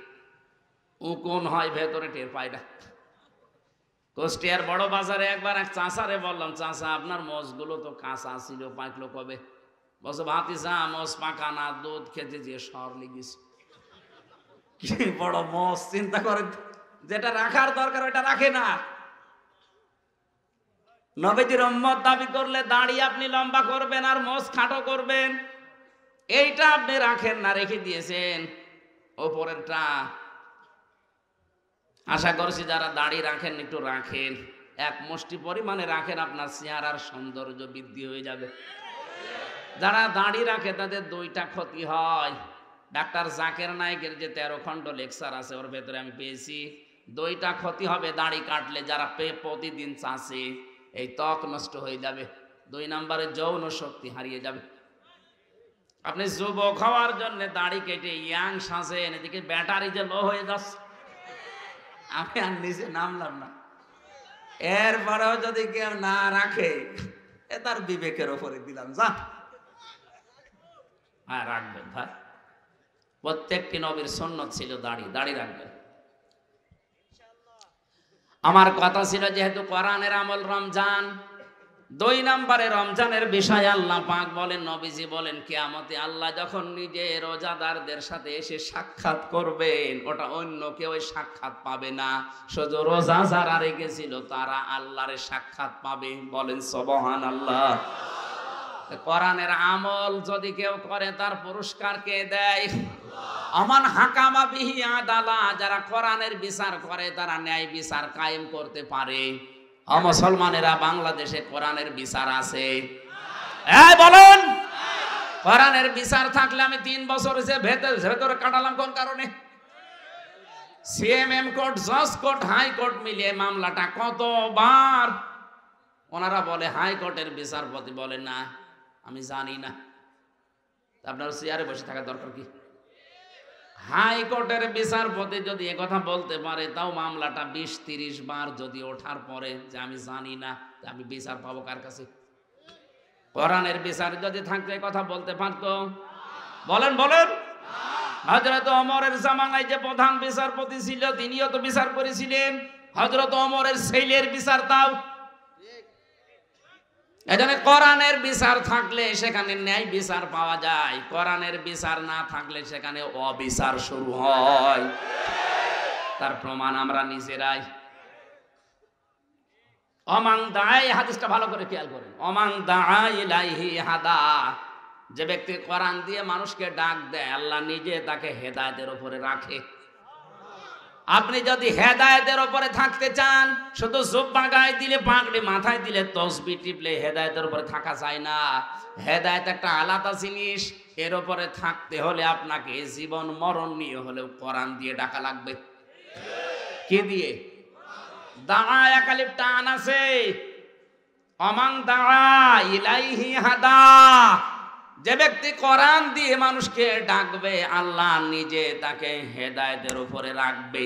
উকুন হয় ভেতরে, টের পায় না। কুষ্টিয়ার বড় বাজারে একবার এক চাষারে বললাম, চাষা আপনার মোষগুলো তো কাঁচা ছিল, পাকলো কবে? বলছে ভাতিজা মোষ পাকা না, দুধ খেতে যে সর লেগেছে। কি বড় মোষ, চিন্তা করেন, যেটা রাখার দরকার ওটা রাখে না। নবীজির উম্মত দাবি করলে দাড়ি আপনি লম্বা করবেন আর মোষ খাটো করবেন, এইটা আপনি রাখেন না, রেখে দিয়েছেন ওপরেরটা। আশা করছি যারা দাড়ি রাখেন একটু রাখেন, 1 মুষ্টি পরিমাণে রাখেন, আপনার চেহারার সৌন্দর্য বৃদ্ধি হয়ে যাবে। যারা দাড়ি রাখে তাদের 2টা ক্ষতি হয়। ডাক্তার জাকের নায়েকের যে 13 খণ্ড লেকচার আছে ওর ভেতরে আমি পেয়েছি, দুইটা ক্ষতি হবে দাড়ি কাটলে, যারা প্রতিদিন চাষে এই ত্বক নষ্ট হয়ে যাবে। 2 নম্বরে যৌন শক্তি হারিয়ে যাবে। আপনি যুবক হওয়ার জন্য দাড়ি কেটে ইয়াং সাজেন, এদিকে ব্যাটারি যে লো হয়ে যাচ্ছে। আমি আর নিচে নামলাম না। এরপরেও যদি কেউ না রাখে, এ তার বিবেকের ওপরে দিলাম, যা। হ্যাঁ, রাখবেন ভাই। প্রত্যেকটি নবীর সুন্নত ছিল দাড়ি রাখবেন। আমার কথা ছিল, যেহেতু কোরআনের আমল রমজান, 2 নম্বরে রমজানের বিষয় আল্লাহ পাক বলেন, নবীজি বলেন, কিয়ামতে আল্লাহ যখন নিজে রোজাদারদের সাথে এসে সাক্ষাৎ করবেন, ওটা অন্য কেউ সাক্ষাৎ পাবে না, শুধু রোজা যারা রেখেছিল তারা আল্লাহর সাক্ষাৎ পাবে। বলেন সুবহানাল্লাহ। কোরআনের আমল যদি কেউ করে তার পুরস্কার কে দেয়? আমান হাকামা বিহি আদালা, যারা কোরআনের বিচার করে তারা ন্যায় বিচার কায়েম করতে পারে। মুসলমানেরা বাংলাদেশে কোরআনের বিচার আছে? বলুন, কোরআনের বিচার থাকলে আমি 3 বছর ভেতরে কাটালাম কোন কারণে? সিএমএম কোর্ট, জজ কোর্ট, হাইকোর্ট মিলিয়ে মামলাটা কতবার। ওনারা বলে হাইকোর্টের বিচারপতি বলে না, আমি জানি না। আপনার চেয়ারে বসে থাকা দরকার কি? হাইকোর্টের বিচারপতি যদি একথা বলতে পারে, তাও মামলাটা 20-30 বার যদি ওঠার পরে যে আমি জানি না, আমি বিচার পাবো কার কাছে? কোরআনের বিচার যদি থাকতে কথা বলতে পারতো? বলেন বলেন। হযরত ওমরের জামানায় যে প্রধান বিচারপতি ছিল, তিনিও তো বিচার করেছিলেন। হযরত ওমরের ছেলের বিচার দাও। এজন্য কোরআনের বিচার থাকলে সেখানে ন্যায় বিচার পাওয়া যায়, কোরআনের বিচার না থাকলে সেখানে অবিচার শুরু হয়। তার প্রমাণ আমরা নিজেরাই। অমাং দায়, হাদিসটা ভালো করে খেয়াল করেন। অমাং দায় ইলাইহি হাদা, যে ব্যক্তি কোরআন দিয়ে মানুষকে ডাক দেয়, আল্লাহ নিজে তাকে হেদায়েতের উপরে রাখে। আপনি যদি হেদায়েতের উপরে থাকতে চান, শুধু জুব্বা গায়ে দিলে, পাগড়ি মাথায় দিলে, তসবিহ টিপলে হেদায়েতের উপরে থাকা যায় না। হেদায়েত একটা আলাদা জিনিস। এর উপরে থাকতে হলে আপনাকে জীবন মরণ নিয়ে হলেও কোরআন দিয়ে ডাকা লাগবে। কি দিয়ে? দাআ একালিফ টান আছে। অমাং দাআ ইলাইহি হাদা, যে ব্যক্তি কোরআন দিয়ে মানুষকে ডাকবে, আল্লাহ নিজে তাকে হেদায়েতের উপরে রাখবে।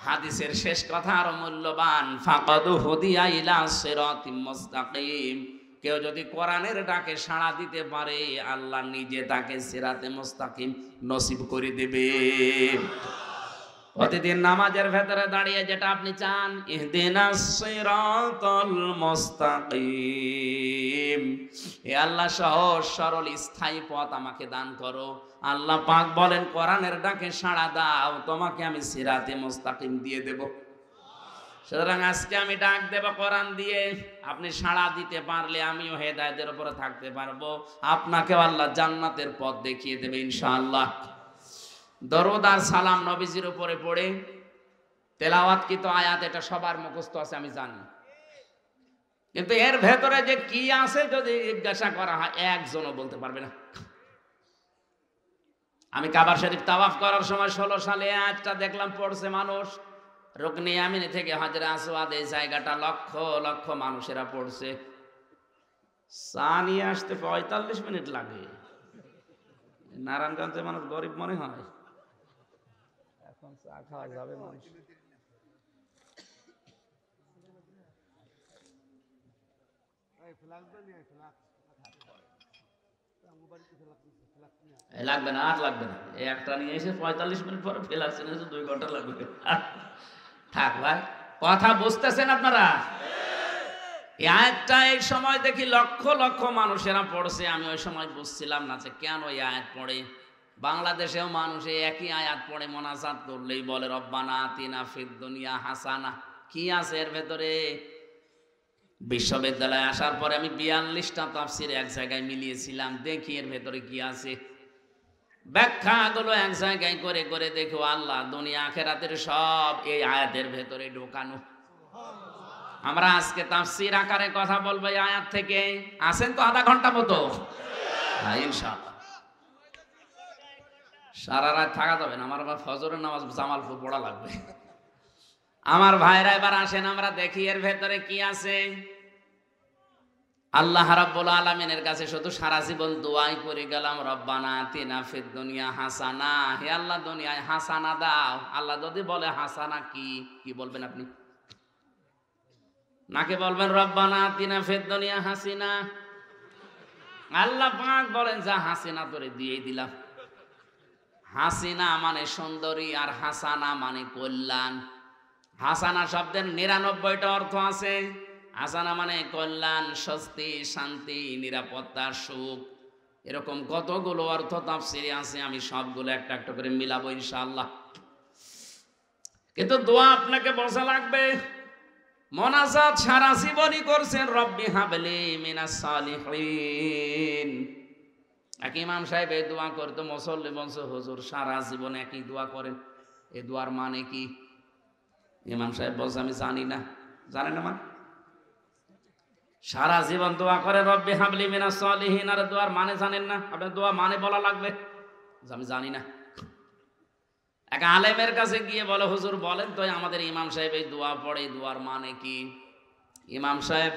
হাদিসের শেষ কথা আরো মূল্যবান, ফাকাদ হুদিয়া ইলা সিরাতিম মুস্তাকিম। কেউ যদি কোরআনের ডাকে সাড়া দিতে পারে, আল্লাহ নিজে তাকে সিরাতে মুস্তাকিম নসিব করে দেবে। প্রতিদিন নামাজের ভেতরে দাঁড়িয়ে যেটা আপনি চান, ইহদিনাস সিরাতাল মুস্তাকিম, হে আল্লাহ সহজ সরল স্থায়ী পথ আমাকে দান করো। আল্লাহ পাক বলেন, কোরআনের ডাকে সাড়া দাও, তোমাকে আমি সিরাতে মুস্তাকিম দিয়ে দেব। সুতরাং আজকে আমি ডাক দেব কোরআন দিয়ে, আপনি সাড়া দিতে পারলে আমিও হেদায়েতের উপরে থাকতে পারবো, আপনাকেও আল্লাহ জান্নাতের পথ দেখিয়ে দেবে ইনশাআল্লাহ। দরুদ আর সালাম নবীজির উপরে পড়ে তেলাওয়াতকৃত আয়াত, এটা সবার মুখস্থ আছে আমি জানি, কিন্তু এর ভেতরে যে কি আছে যদি জিজ্ঞাসা করা হয়, একজনও বলতে পারবে না। আমি কাবা শরীফ তাওয়াফ করার সময় 16 সালে আয়াতটা দেখলাম পড়ছে মানুষ। রুকনে ইয়ামিনী থেকে হাজরে আসওয়াদ, এই জায়গাটা লক্ষ লক্ষ মানুষেরা পড়ছে। চা নিয়ে আসতে 45 মিনিট লাগে। নারায়ণগঞ্জে মানুষ গরিব মনে হয়, এখন চা খাওয়া যাবে মানুষ। লাগবে না, আর লাগবে না। এই একটা নিয়ে এসে 45 মিনিট পরে ফেলাচ্ছে, 2 ঘন্টা লাগবে। থাক ভাই, কথা বুঝতেছেন আপনারা? এই আয়াতটা এই সময় দেখি লক্ষ লক্ষ মানুষেরা পড়ছে। আমি ওই সময় বুঝছিলাম না যে কেন এই আয়াত পড়ে। বাংলাদেশেও মানুষ এই একই আয়াত পড়ে, মোনাজাত করলেই বলে রব্বানা আতিনা ফিদ দুনিয়া হাসানা। কি আছে এর ভেতরে? বিশ্ববিদ্যালয়ে আসার পরে আমি 42টা তাফসীর এক জায়গায় মিলিয়েছিলাম, দেখি এর ভেতরে কি আছে। ব্যাখ্যাগুলো এক জায়গায় করে করে দেখো, আল্লাহ দুনিয়া আখিরাতের সব এই আয়াতের ভেতরে ঢোকানো। আমরা আজকে তাফসীর আকারে কথা বলবো এই আয়াত থেকে। আছেন তো আধা ঘন্টা মতো? হ্যাঁ ইনশাআল্লাহ। সারা রাত থাকা যাবে না, আমার আবার ফজরের নামাজ জামালপুর পড়া লাগবে। আমার ভাইরা এবার আসেন আমরা দেখি এর ভেতরে কি আছে। আল্লাহ রাব্বুল আলামিনের কাছে শুধু সারা জীবন দোয়াই করে গেলাম, রব্বানা আতিনা ফিদ দুনিয়া হাসানা, হে আল্লাহ দুনিয়ায় হাসানা দাও। আল্লাহ যদি বলে হাসানা কি, কি বলবেন আপনি? নাকি বলবেন রব্বানা আতিনা ফিদ দুনিয়া হাসিনা? আল্লাহ পাক বলেন যা হাসিনা তোরে দিয়েই দিলাম। হাসিনা মানে সুন্দরী আর হাসানা মানে কল্যাণ। হাসানা শব্দের ৯৯টা অর্থ আছে। হাসানা মানে কল্যাণ, স্বস্তি, শান্তি, নিরাপত্তা, সুখ, এরকম কতগুলো অর্থ তাফসিরে আছে। আমি সবগুলো একটা একটা করে মিলাবো ইনশাআল্লাহ। কিন্তু দোয়া আপনাকে বসা লাগবে। মোনাজাত সারা জীবনই করছেন, রব্বি হাবলি মিনাস সালিহিন। এক ইমাম সাহেব এই দোয়া করতো, মুসল্লি বলছে হুজুর সারা জীবন একই দোয়া করেন, এই দোয়ার মানে কি? ইমাম সাহেব বলছে আমি জানি না। জানেন না মানে? সারা জীবন দোয়া করে রব্বি হাবলি মিনাস সালিহিন, আর দোয়ার মানে জানেন না? আপনার দোয়া মানে বলা লাগবে, আমি জানি না। এক আলেমের কাছে গিয়ে বলে হুজুর বলেন তো আমাদের ইমাম সাহেব এই দোয়া পড়ে, এই দোয়ার মানে কি? ইমাম সাহেব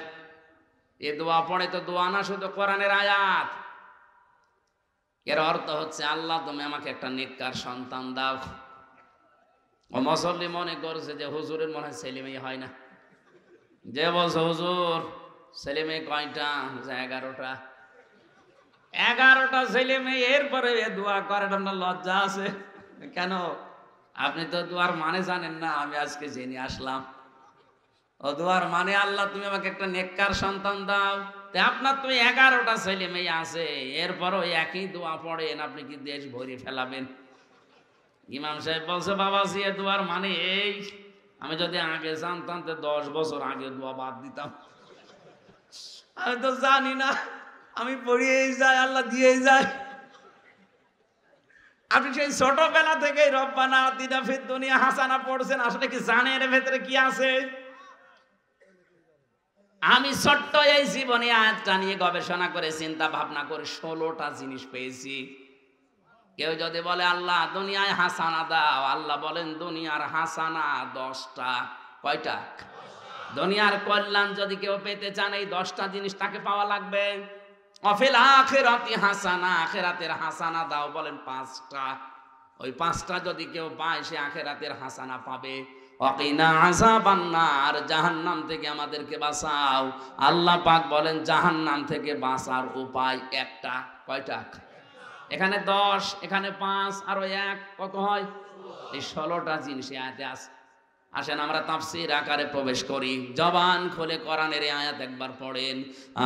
এই দোয়া পড়ে তো দোয়া না, শুধু কোরআনের আয়াত। এর অর্থ হচ্ছে আল্লাহ তুমি আমাকে একটা নেককার সন্তান দাও। ও মুসল্লি মনে করছে যে হুজুরের মনে হয় ছেলে মেয়ে হয় না। যে বলছে হুজুর ছেলে মেয়ে কয়টা? 11টা। 11টা ছেলে মেয়ে, এরপরে দোয়া করেন, আপনার লজ্জা আছে কেন? আপনি তো দোয়ার মানে জানেন না। আমি আজকে জেনে আসলাম ও দোয়ার মানে আল্লাহ তুমি আমাকে একটা নেককার সন্তান দাও। আপনার তো 11টা ছেলে মেয়ে আছে, এরপরও একই দোয়া পড়েন, আপনি কি দেশ ভরে ফেলাবেন? ইমাম সাহেব বলছে বাবাজি এ দোয়ার মানে এই, আমি যদি আগে জানতাম তো 10 বছর আগে দোয়া বাদ দিতাম। আমি তো জানি না, আমি পড়িয়েই যাই, আল্লাহ দিয়েই যায়। আপনি সেই ছোটবেলা থেকে রব্বানা আতিনা ফিদ দুনিয়া হাসানা পড়ছেন, আসলে কি জানেন এর ভেতরে কি আছে? আমি ছোট্ট এই জীবনে আয়াতটা নিয়ে গবেষণা করে চিন্তা ভাবনা করে 16টা জিনিস পেয়েছি। কেউ যদি বলে আল্লাহ দুনিয়ায় হাসানা দাও, আল্লাহ বলেন দুনিয়ার হাসানা 10টা। কয়টা? দুনিয়ার কল্যাণ যদি কেউ পেতে চান এই 10টা জিনিস তাকে পাওয়া লাগবে। অফিল আখিরাতি হাসানা, আখিরাতের হাসানা দাও বলেন 5টা। ওই 5টা যদি কেউ পায় সে আখিরাতের হাসানা পাবে। ওয়াকিনা আযাবান নার, জাহান্নাম থেকে আমাদেরকে বাঁচাও। আল্লাহ পাক বলেন জাহান্নাম থেকে বাঁচার উপায় একটা। কয়টা? এখানে 10, এখানে 5, আরো 1, কত হয়? এই 16টা জিনিস আয়াতে আছে। আসেন আমরা তাফসীর আকারে প্রবেশ করি। জবান খুলে কোরআনের আয়াত একবার পড়েন।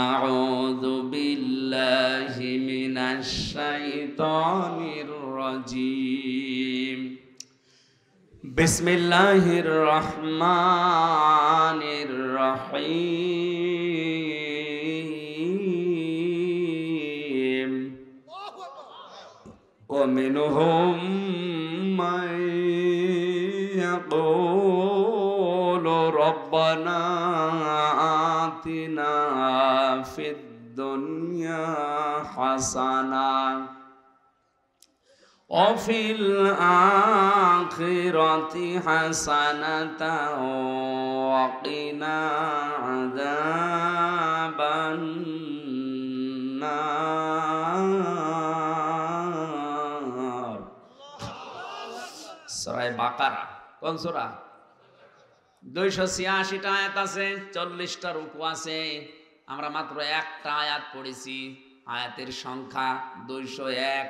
আউযু বিল্লাহি মিনাশ শাইতানির রাজীম। বিসমিল্লাহির রহমানির রহিম। ওয়া মিনহুম মান ইয়াকুলু রব্বানা আতিনা ফিদ দুনিয়া হাসানা وفي الآخرة حسنة وقنا عذاب النار। সূরা বাকারা কোন সূরা? 286টা আয়াত আছে, 40টা রুকু আছে। আমরা মাত্র একটা আয়াত পড়েছি, আয়াতের সংখ্যা 201।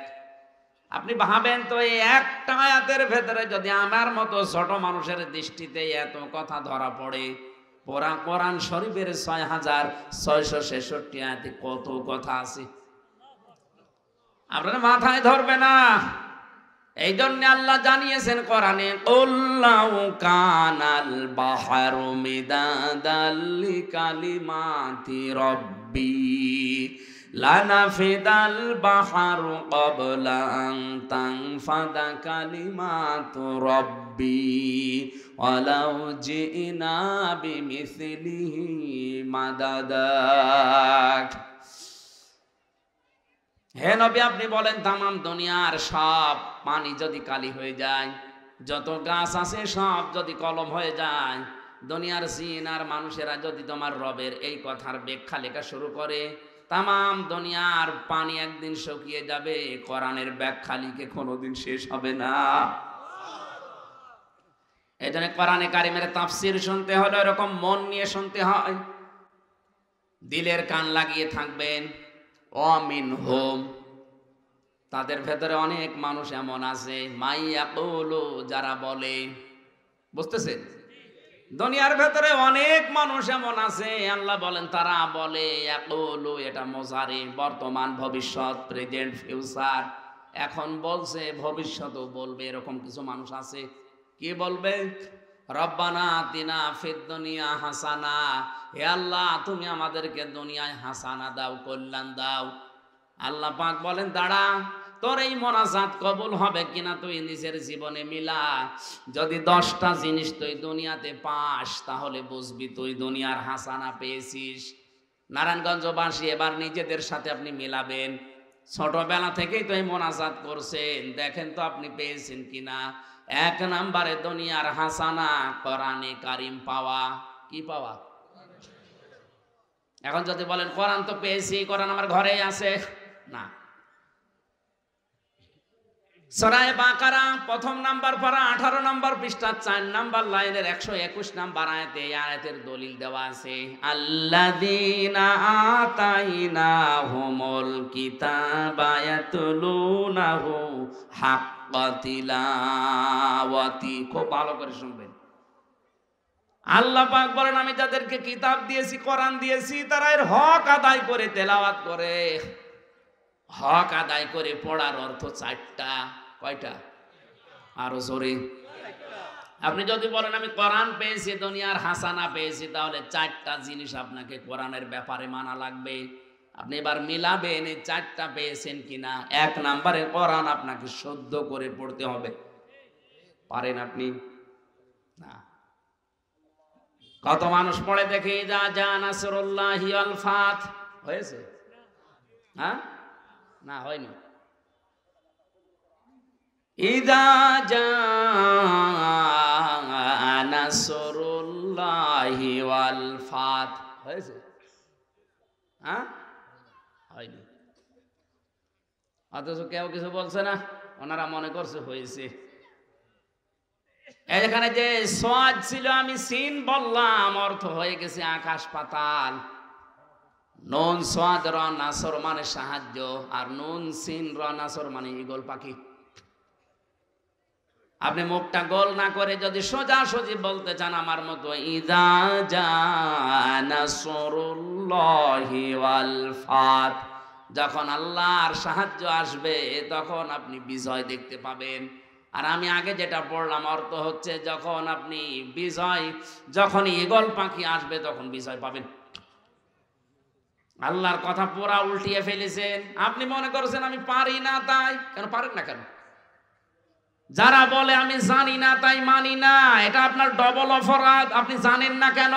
আপনি ভাবেন তো এই একটা আয়াতের ভেতরে যদি আমার মতো ছোট মানুষের দৃষ্টিতে এত কথা ধরা পড়ে, পুরা কোরআন শরীফের 6666 আয়াতে কত কথা আছে আপনার মাথায় ধরবে না। এই জন্য আল্লাহ জানিয়েছেন কোরআনে, কুল্লাউ কানাল বাহরু মিদাদাল লিকালিমাতি রব্বি লানাফিদাল বাহরু ক্বাবলা আন তানফাদা কালিমাতু রব্বি ওয়ালাউ জিনা বিমিসলিহি মাদাদা। হে নবী আপনি বলেন তামাম দুনিয়ার সব পানি যদি কালি হয়ে যায়, যত গাছ আছে সব যদি কলম হয়ে যায়, দুনিয়ার জিন আর মানুষেরা যদি তোমার রবের এই কথার ব্যাখ্যা লেখা শুরু করে, তাম দুনিয়ার পানি একদিন শুকিয়ে যাবে, কোরআনের ব্যাখ্যা লিখে কোনোদিন শেষ হবে না। এই জন্য কোরআনে কারিমের তাফসির শুনতে হলে এরকম মন নিয়ে শুনতে হয়, দিলের কান লাগিয়ে থাকবেন। অমিন হোম, তাদের ভেতরে অনেক মানুষ এমন আছে মাইয়াকুলু, যারা বলে, বুঝতেছেন? দুনিয়ার ভেতরে অনেক মানুষ এমন আছে, আল্লাহ বলেন তারা বলে, ইয়াকুলু এটা মুজারি, বর্তমান ভবিষ্যৎ, প্রেজেন্ট ফিউচার, এখন বলছে ভবিষ্যতেও বলবে, এরকম কিছু মানুষ আছে। কি বলবে? রব্বানা আতিনা ফিদ দুনিয়া হাসানা, হে আল্লাহ তুমি আমাদেরকে দুনিয়ায় হাসানা দাও, কল্যাণ দাও। আল্লাহ পাক বলেন দাঁড়া, তোর এই মোনাজাত কবুল হবে কিনা তুই নিজের জীবনে মিলা। যদি 10টা জিনিস তুই দুনিয়াতে পাস, তাহলে বুঝবি তুই দুনিয়ার হাসানা পেয়েছিস। নারায়ণগঞ্জবাসী এবার নিজেদের সাথে আপনি মিলাবেন, ছোটবেলা থেকেই তো এই মোনাজাত করছেন, দেখেন তো আপনি পেয়েছেন কিনা। 1 নম্বরে দুনিয়ার হাসানা, কোরআনে কারিম পাওয়া। কি পাওয়া? এখন যদি বলেন কোরআন তো পেয়েছি, কোরআন আমার ঘরেই আছে, না। সূরা বাকারা 1ম নাম্বার পারা 18 নম্বর পৃষ্ঠা 4 নম্বর লাইনের 121 নম্বর আয়াতে, এই আয়াতের দলিল দেওয়া আছে, আল্লাযীনা আতাইনাহুমুল কিতাবা ইয়াতলুনাহু হাক্কা তিলাওয়াতি। খুব ভালো করে শুনবেন। আল্লাহ পাক বলেন আমি যাদেরকে কিতাব দিয়েছি, কোরআন দিয়েছি, তারা এর হক আদায় করে তেলাওয়াত করে। হক আদায় করে পড়ার অর্থ 4টা। কয়টা? আরো জোরে। আপনি যদি বলেন আমি কোরআন পেয়েছি, দুনিয়ার হাসানা পেয়েছি, তাহলে 4টা জিনিস আপনাকে কোরআনের ব্যাপারে মানা লাগবে। আপনি এবার মিলাবেন এই 4টা পেয়েছেন কিনা। 1 নম্বরে কোরআন আপনাকে শুদ্ধ করে পড়তে হবে। পারেন আপনি? না। কত মানুষ পড়ে দেখে যা যা নাসরুল্লাহি ওয়াল ফাত, হয়েছে? হ্যাঁ, না হয়নি। ইদা জা নাসরুল্লাহি ওয়াল ফাত, হয়েছে? হ্যাঁ, হয়নি। অথচ কেউ কিছু বলছে না, ওনারা মনে করছে হয়েছে। এখানে যে সোয়াদ ছিল আমি সিন বললাম, অর্থ হয়ে গেছে আকাশ পাতাল। নুন সোয়াদ র নাসর মানে সাহায্য, আর নুন সিন র নাসর মানে ঈগল পাখি। আপনি মুখটা গোল না করে যদি সোজা সোজি বলতে চান আমার মতো, ইযা জা নাসরুল্লাহি ওয়াল ফাত, যখন আল্লাহর সাহায্য আসবে তখন আপনি বিজয় দেখতে পাবেন। আর আমি আগে যেটা পড়লাম অর্থ হচ্ছে যখন আপনি বিজয়, যখন ঈগল পাখি আসবে তখন বিজয় পাবেন। আল্লাহর কথা পুরা উল্টিয়ে ফেলেছেন। আপনি মনে করছেন আমি পারি না, তাই কেন পারেন না কেন? যারা বলে আমি জানি না তাই মানি না, এটা আপনার ডবল অপরাধ। আপনি জানেন না কেন?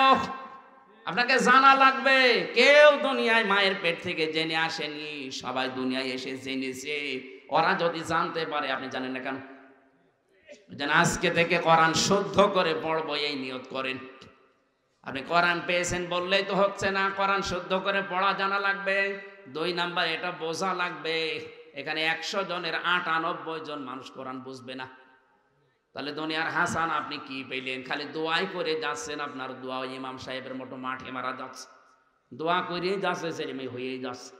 আপনাকে জানা লাগবে। কেউ দুনিয়ায় মায়ের পেট থেকে জেনে আসেনি, সবাই দুনিয়ায় এসে জেনেছে। ওরা যদি জানতে পারে, আপনি জানেন না কেন? যেন আজকে থেকে কোরআন শুদ্ধ করে পড়বো এই নিয়ত করেন। আপনি কোরআন পেয়েছেন বললেই তো হচ্ছে না, কোরআন শুদ্ধ করে পড়া জানা লাগবে। 2 নাম্বার এটা বোঝা লাগবে। এখানে 100 জনের 98 জন মানুষ কোরআন বুঝবে না। তাহলে দুনিয়ার হাসান আপনি কি পেলেন? খালি দোয়াই করে যাচ্ছেন, আপনার দোয়া ইমাম সাহেবের মতো মাঠে মারা যাচ্ছে, দোয়া করে যাচ্ছে, সেরেমি হয়েই যাচ্ছে।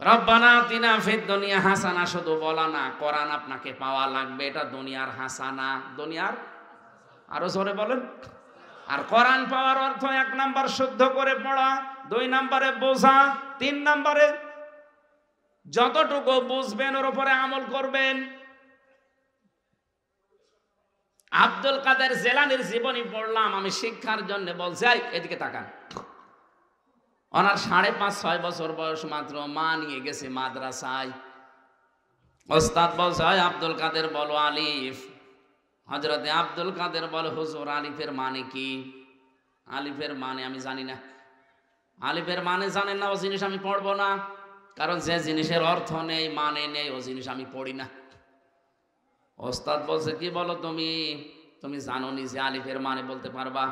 রব্বানা আতিনা ফিদ দুনিয়া হাসানা শুধু বলা না, কোরআন আপনাকে পাওয়া লাগবে। এটা দুনিয়ার হাসানা, দুনিয়ার, আরো জোরে বলেন। আর কোরআন পাওয়ার অর্থ 1 নাম্বার শুদ্ধ করে পড়া, 2 নাম্বারে বোঝা, 3 নাম্বারে যতটুকু বুঝবেন ওর উপরে আমল করবেন। আব্দুল কাদের জেলানির জীবনী পড়লাম আমি শিক্ষার জন্য, বলছি এদিকে তাকান। ওনার 5.5-6 বছর বয়স মাত্র, মা নিয়ে গেছে মাদ্রাসায়। ওস্তাদ বলছে আব্দুল কাদের বলো আলিফ। হযরতে আব্দুল কাদের বলে হুজুর আলিফের মানে কি? আলিফের মানে আমি জানি না। আলিফের মানে জানেন না, ও জিনিস আমি পড়বো না, কারণ যে জিনিসের অর্থ নেই, মানে নেই, ও জিনিস আমি পড়ি না। ওস্তাদ বলছে কি বলো তুমি, তুমি জানো নি যে আলিফের মানে বলতে পারবা?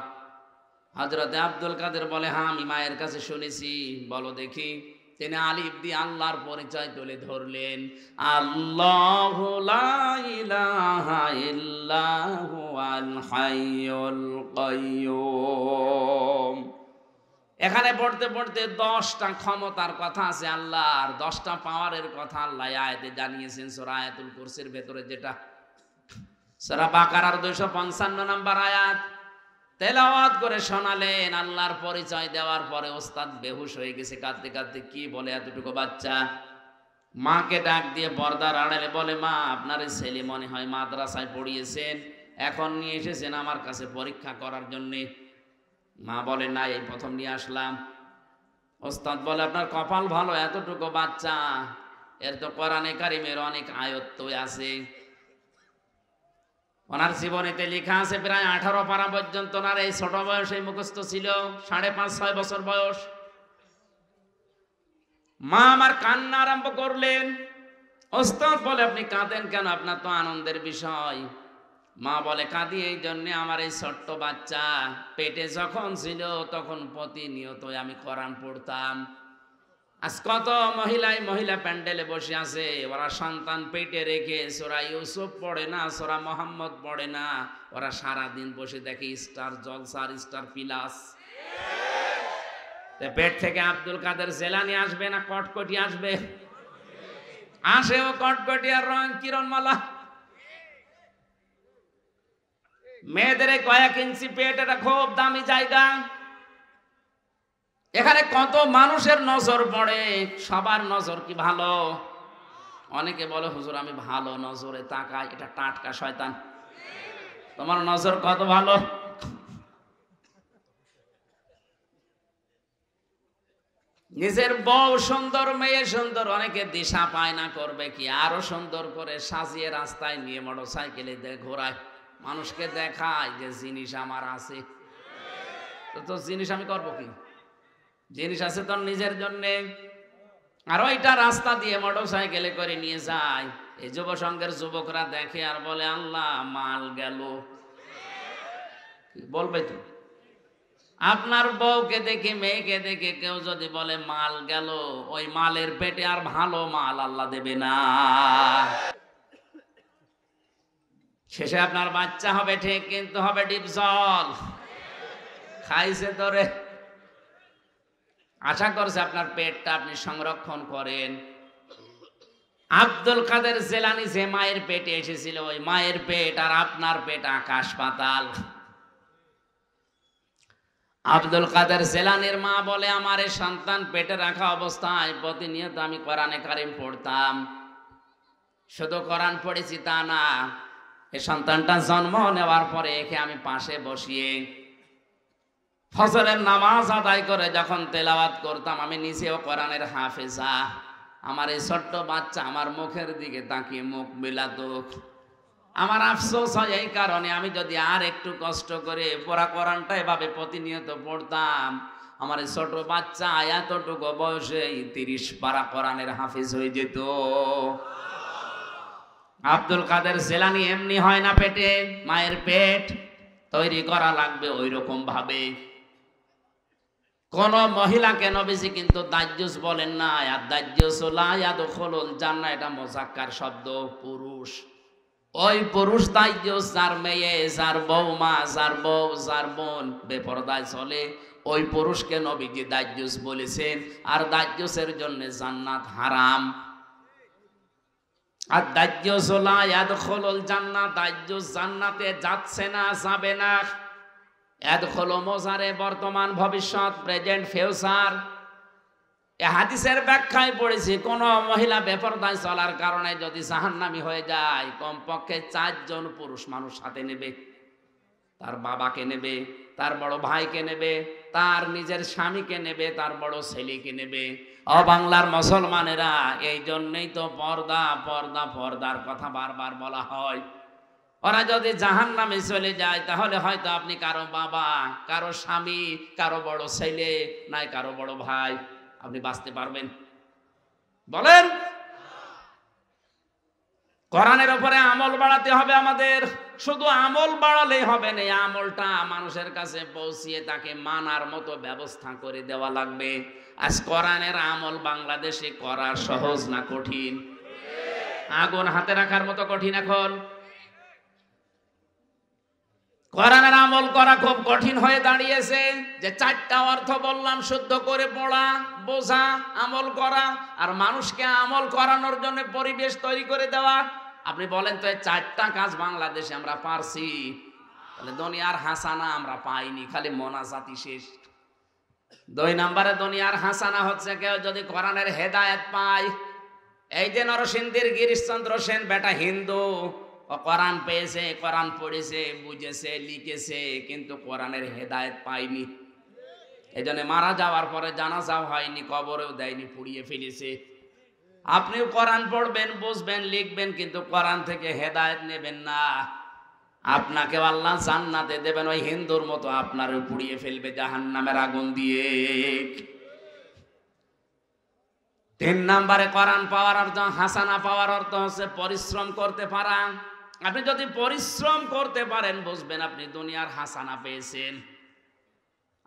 হযরতে আব্দুল কাদের বলে হ্যাঁ আমি মায়ের কাছে শুনেছি। বলো দেখি। তিনি আলিফ দিয়ে আল্লাহর পরিচয় তুলে ধরলেন, আল্লাহু লা ইলাহা ইল্লা হুয়াল হাইয়ুল কাইয়্যুম। এখানে পড়তে পড়তে 10টা ক্ষমতার কথা আছে আল্লাহর, 10টা পাওয়ারের কথা আল্লাহ আয়াতে জানিয়েছেন সূরা আয়াতুল কুরসির ভেতরে, যেটা সূরা বাকারার 255 নম্বর আয়াত তেলাওয়াত করে শোনালেন। আল্লাহর পরিচয় দেওয়ার পরে ওস্তাদ বেহুশ হয়ে গেছে কাঁদতে কাঁদতে। কি বলে এতটুকু বাচ্চা? মাকে ডাক দিয়ে পর্দার আড়ালে বলে, মা আপনার ছেলে মনে হয় মাদ্রাসায় পড়িয়েছেন, এখন নিয়ে এসেছেন আমার কাছে পরীক্ষা করার জন্যে। মা বলে না, এই প্রথম নিয়ে আসলাম। ওস্তাদ বলে আপনার কপাল ভালো, এতটুকু বাচ্চা, এর তো কোরআনে কারিমের অনেক আয়াত আছে। ওনার জীবনীতে লেখা আছে প্রায় 18 পারা পর্যন্ত ওনার এই ছোট বয়সে মুখস্থ ছিল, 5.5-6 বছর বয়স। মা আমার কান্না আরম্ভ করলেন। ওস্তাদ বলে আপনি কাঁদেন কেন, আপনার তো আনন্দের বিষয়। মা বলে কাঁদি এই জন্যে, আমার এই ছোট্ট বাচ্চা পেটে যখন ছিল তখন প্রতিনিয়ত আমি কোরআন পড়তাম। আজ কত মহিলা প্যান্ডেলে বসে আছে, ওরা সন্তান পেটে রেখে সূরা ইউসুফ পড়ে না, সূরা মুহাম্মদ পড়ে না, ওরা সারাদিন বসে দেখে স্টার জলসার স্টার প্লাস। পেট থেকে আব্দুল কাদের জেলানি আসবে না কটকটি আসবে? আসে ও কটকটি আর রং কিরণমালা। মেয়েদের কয়েক ইঞ্চি পেট, এটা খুব দামি জায়গা। এখানে কত মানুষের নজর পড়ে, সবার নজর কি ভালো? অনেকে বলে হুজুর আমি ভালো নজরে তাকাই, এটা টাটকা শয়তান। তোমার নজর কত ভালো? নিজের বউ সুন্দর, মেয়ে সুন্দর, অনেকে দিশা পায় না করবে কি, আরো সুন্দর করে সাজিয়ে রাস্তায় নিয়ে মোটরসাইকেলে ঘোরায়, মানুষকে দেখায় যে জিনিস আমার আছে। তো জিনিস আমি করবো কি? জিনিস আছে তোর নিজের জন্যে। আর ওইটা রাস্তা দিয়ে মোটরসাইকেলে করে নিয়ে যায়, এই যুব সংঘের যুবকরা দেখে আর বলে আল্লাহ মাল গেল। বলবে তো, আপনার বউকে দেখে মেয়েকে দেখে কেউ যদি বলে মাল গেল, ওই মালের পেটে আর ভালো মাল আল্লাহ দেবে না। শেষে আপনার বাচ্চা হবে ঠিক, কিন্তু হবে ডিপজল। খাইছে তোরে, আশা করছে আপনার পেটটা আপনি সংরক্ষণ করেন। আব্দুল কাদের জেলানি যে মায়ের পেটে এসেছিল, ওই মায়ের পেট আর আপনার পেট আকাশ পাতাল। আব্দুল কাদের জেলানির মা বলে আমার এই সন্তান পেটে রাখা অবস্থায় প্রতিনিয়ত আমি কোরআনে কারিম পড়তাম। শুধু কোরআন পড়েছি তা না, এই সন্তানটা জন্ম নেওয়ার পরে একে আমি পাশে বসিয়ে ফজরের নামাজ আদায় করে যখন তেলাওয়াত করতাম, আমি নিজেও কোরআনের হাফেজা। আমার এই ছোট্ট বাচ্চা আমার মুখের দিকে তাকিয়ে মুখ মিলাতো। আমার আফসোস হয় এই কারণে, আমি যদি আর একটু কষ্ট করে পড়া কোরআনটা এভাবে প্রতিনিয়ত পড়তাম, আমার এই ছোট বাচ্চা এতটুকু বয়সে 30 পারা কোরআনের হাফেজ হয়ে যেত। আব্দুল কাদের জেলানি এমনি হয় না, পেটে মায়ের পেট তৈরি করা লাগবে ওই রকম ভাবে। কোন মহিলাকে নবীজি কিন্তু দাজ্জুস বলেন না। আর দাজ্জুস লা ইয়াদখুলুল জান্নাহ, এটা মুযাক্কার শব্দ, পুরুষ। ওই পুরুষ দাজ্জুস যার মেয়ে, যার বৌমা, যার বউ, যার বোন বেপরদায় চলে, ওই পুরুষকে নবীজি দাজ্জুস বলেছেন। আর দাজ্জুসের জন্য জান্নাত হারাম। আর দাজ্জুস লা ইয়াদখুলুল জান্নাহ, দাজ্জুস জান্নাতে যাচ্ছে না, যাবে না। ইয়াদখুলু মোজারে বর্তমান ভবিষ্যৎ, প্রেজেন্ট ফিউচার। এই হাদিসের ব্যাখ্যায় পড়েছি, কোন মহিলা বেপরদায় চলার কারণে যদি জাহান্নামী হয়ে যায়, কমপক্ষে 4 জন পুরুষ মানুষ সাথে নেবে। তার বাবাকে নেবে, তার বড় ভাইকে নেবে, তার নিজের স্বামীকে নেবে, তার বড় ছেলেকে নেবে। ও বাংলার মুসলমানেরা, এই জন্যই তো পর্দা পর্দা পর্দার কথা বারবার বলা হয়। ওরা যদি জাহান্নামে চলে যায়, তাহলে হয়তো আপনি কারো বাবা, কারো স্বামী, কারো বড় ছেলে, নাই কারো বড় ভাই, আপনি বাঁচতে পারবেন? বলেন। কোরআনের উপরে আমল বাড়াতে হবে আমাদের। শুধু আমল বাড়ালেই হবে না, আমলটা মানুষের কাছে পৌঁছিয়ে তাকে মানার মতো ব্যবস্থা করে দেওয়া লাগবে। আজ কোরআনের আমল বাংলাদেশে করা সহজ না কঠিন? আগুন হাতে রাখার মতো কঠিন। এখন কোরআনের আমল করা খুব কঠিন হয়ে দাঁড়িয়েছে। যে চারটা অর্থ বললাম, শুদ্ধ করে পড়া, বোঝা, আমল করা, আর মানুষকে আমল করানোর জন্য পরিবেশ তৈরি করে দেওয়া। আপনি বলেন তো এই চারটা কাজ বাংলাদেশে আমরা পারছি? তাহলে দুনিয়ার হাসানা আমরা পাইনি, খালি মোনাজাতি শেষ। 2 নম্বরে দুনিয়ার হাসানা হচ্ছে কেউ যদি কোরআনের হেদায়েত পায়। এই যে নরসিংদীর গিরিশচন্দ্র সেন বেটা হিন্দু, ও কোরআন পেয়েছে, কোরআন পড়েছে, বুঝেছে, লিখেছে, কিন্তু কোরআনের হেদায়েত পায়নি। এই জন্য মারা যাওয়ার পরে জানাজাও হয়নি, কবরেও দেয়নি, পুড়িয়ে ফেলেছে। আপনিও কোরআন পড়বেন, বুঝবেন, লিখবেন, কিন্তু কোরআন থেকে হেদায়েত নেবেন না। আপনাকে আল্লাহ জান্নাতে দেবেন, ওই হিন্দুর মতো আপনারও পুড়িয়ে ফেলবে জাহান্নামের আগুন দিয়ে। 3 নম্বরে কোরআন পাওয়ার অর্থ, হাসানা পাওয়ার অর্থ হচ্ছে পরিশ্রম করতে পারা। আপনি যদি পরিশ্রম করতে পারেন, বুঝবেন আপনি দুনিয়ার হাসানা পেয়েছেন।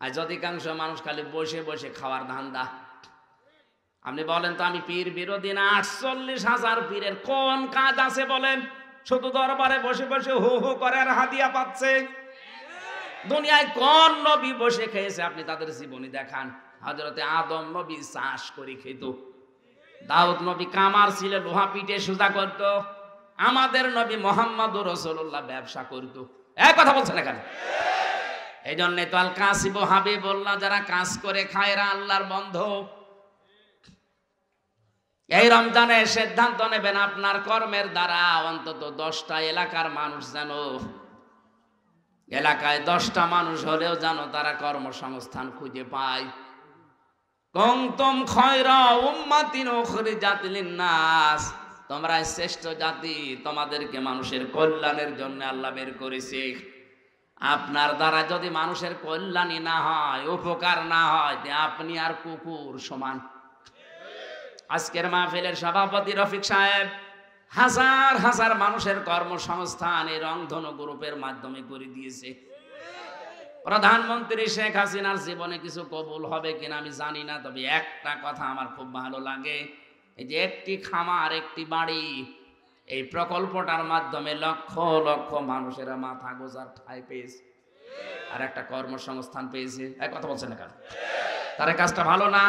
আজ অধিকাংশ মানুষ খালি বসে বসে খাওয়ার ধান্দা। আপনি বলেন তো, আমি পীর বিরোধী না, 48,000 পীরের কোন কাজ আছে বলেন? শুধু দরবারে বসে বসে হু হু করে আর হাদিয়া পাচ্ছে। দুনিয়ায় কোন নবী বসে খেয়েছে আপনি তাদের জীবনী দেখান। হযরতে আদম নবী চাষ করে খেত, দাউদ নবী কামার ছিল, লোহা পিটে সোজা করত, আমাদের নবী মুহাম্মদুর রাসূলুল্লাহ ব্যবসা করত। এই কথা বলছেন না কেন? এই জন্যই তো আল কাসিবু হাবিবুল্লাহ, যারা কাজ করে খায় এরা আল্লাহর বন্ধু। এই রমজানে সিদ্ধান্ত নেবেন আপনার কর্মের দ্বারা অন্তত 10টা এলাকার মানুষ যেন, এলাকায় 10টা মানুষ হলেও যেন তারা কর্মসংস্থান খুঁজে পায়। কুনতুম খায়রা উম্মাতিন উখরিজাত লিন-নাস, তোমরা শ্রেষ্ঠ জাতি, তোমাদেরকে মানুষের কল্যাণের জন্য আল্লাহ বের করেছে। আপনার দ্বারা যদি মানুষের কল্যাণই না হয়, উপকার না হয়, তে আপনি আর কুকুর সমান। আজকের মাহফিলের সভাপতি রফিক সাহেব হাজার হাজার মানুষের কর্মসংস্থান এই রংধনু গ্রুপের মাধ্যমে করে দিয়েছে। প্রধানমন্ত্রী শেখ হাসিনার জীবনে কিছু কবুল হবে কিনা আমি জানি না, তবে একটা কথা আমার খুব ভালো লাগে, এই যে একটি খামার, একটি বাড়ি, এই প্রকল্পটার মাধ্যমে লক্ষ লক্ষ মানুষেরা মাথা গোজার ঠাঁই পেয়েছে আর একটা কর্মসংস্থান পেয়েছে। এক কথা বলছেন না কেন? তার কাজটা ভালো না?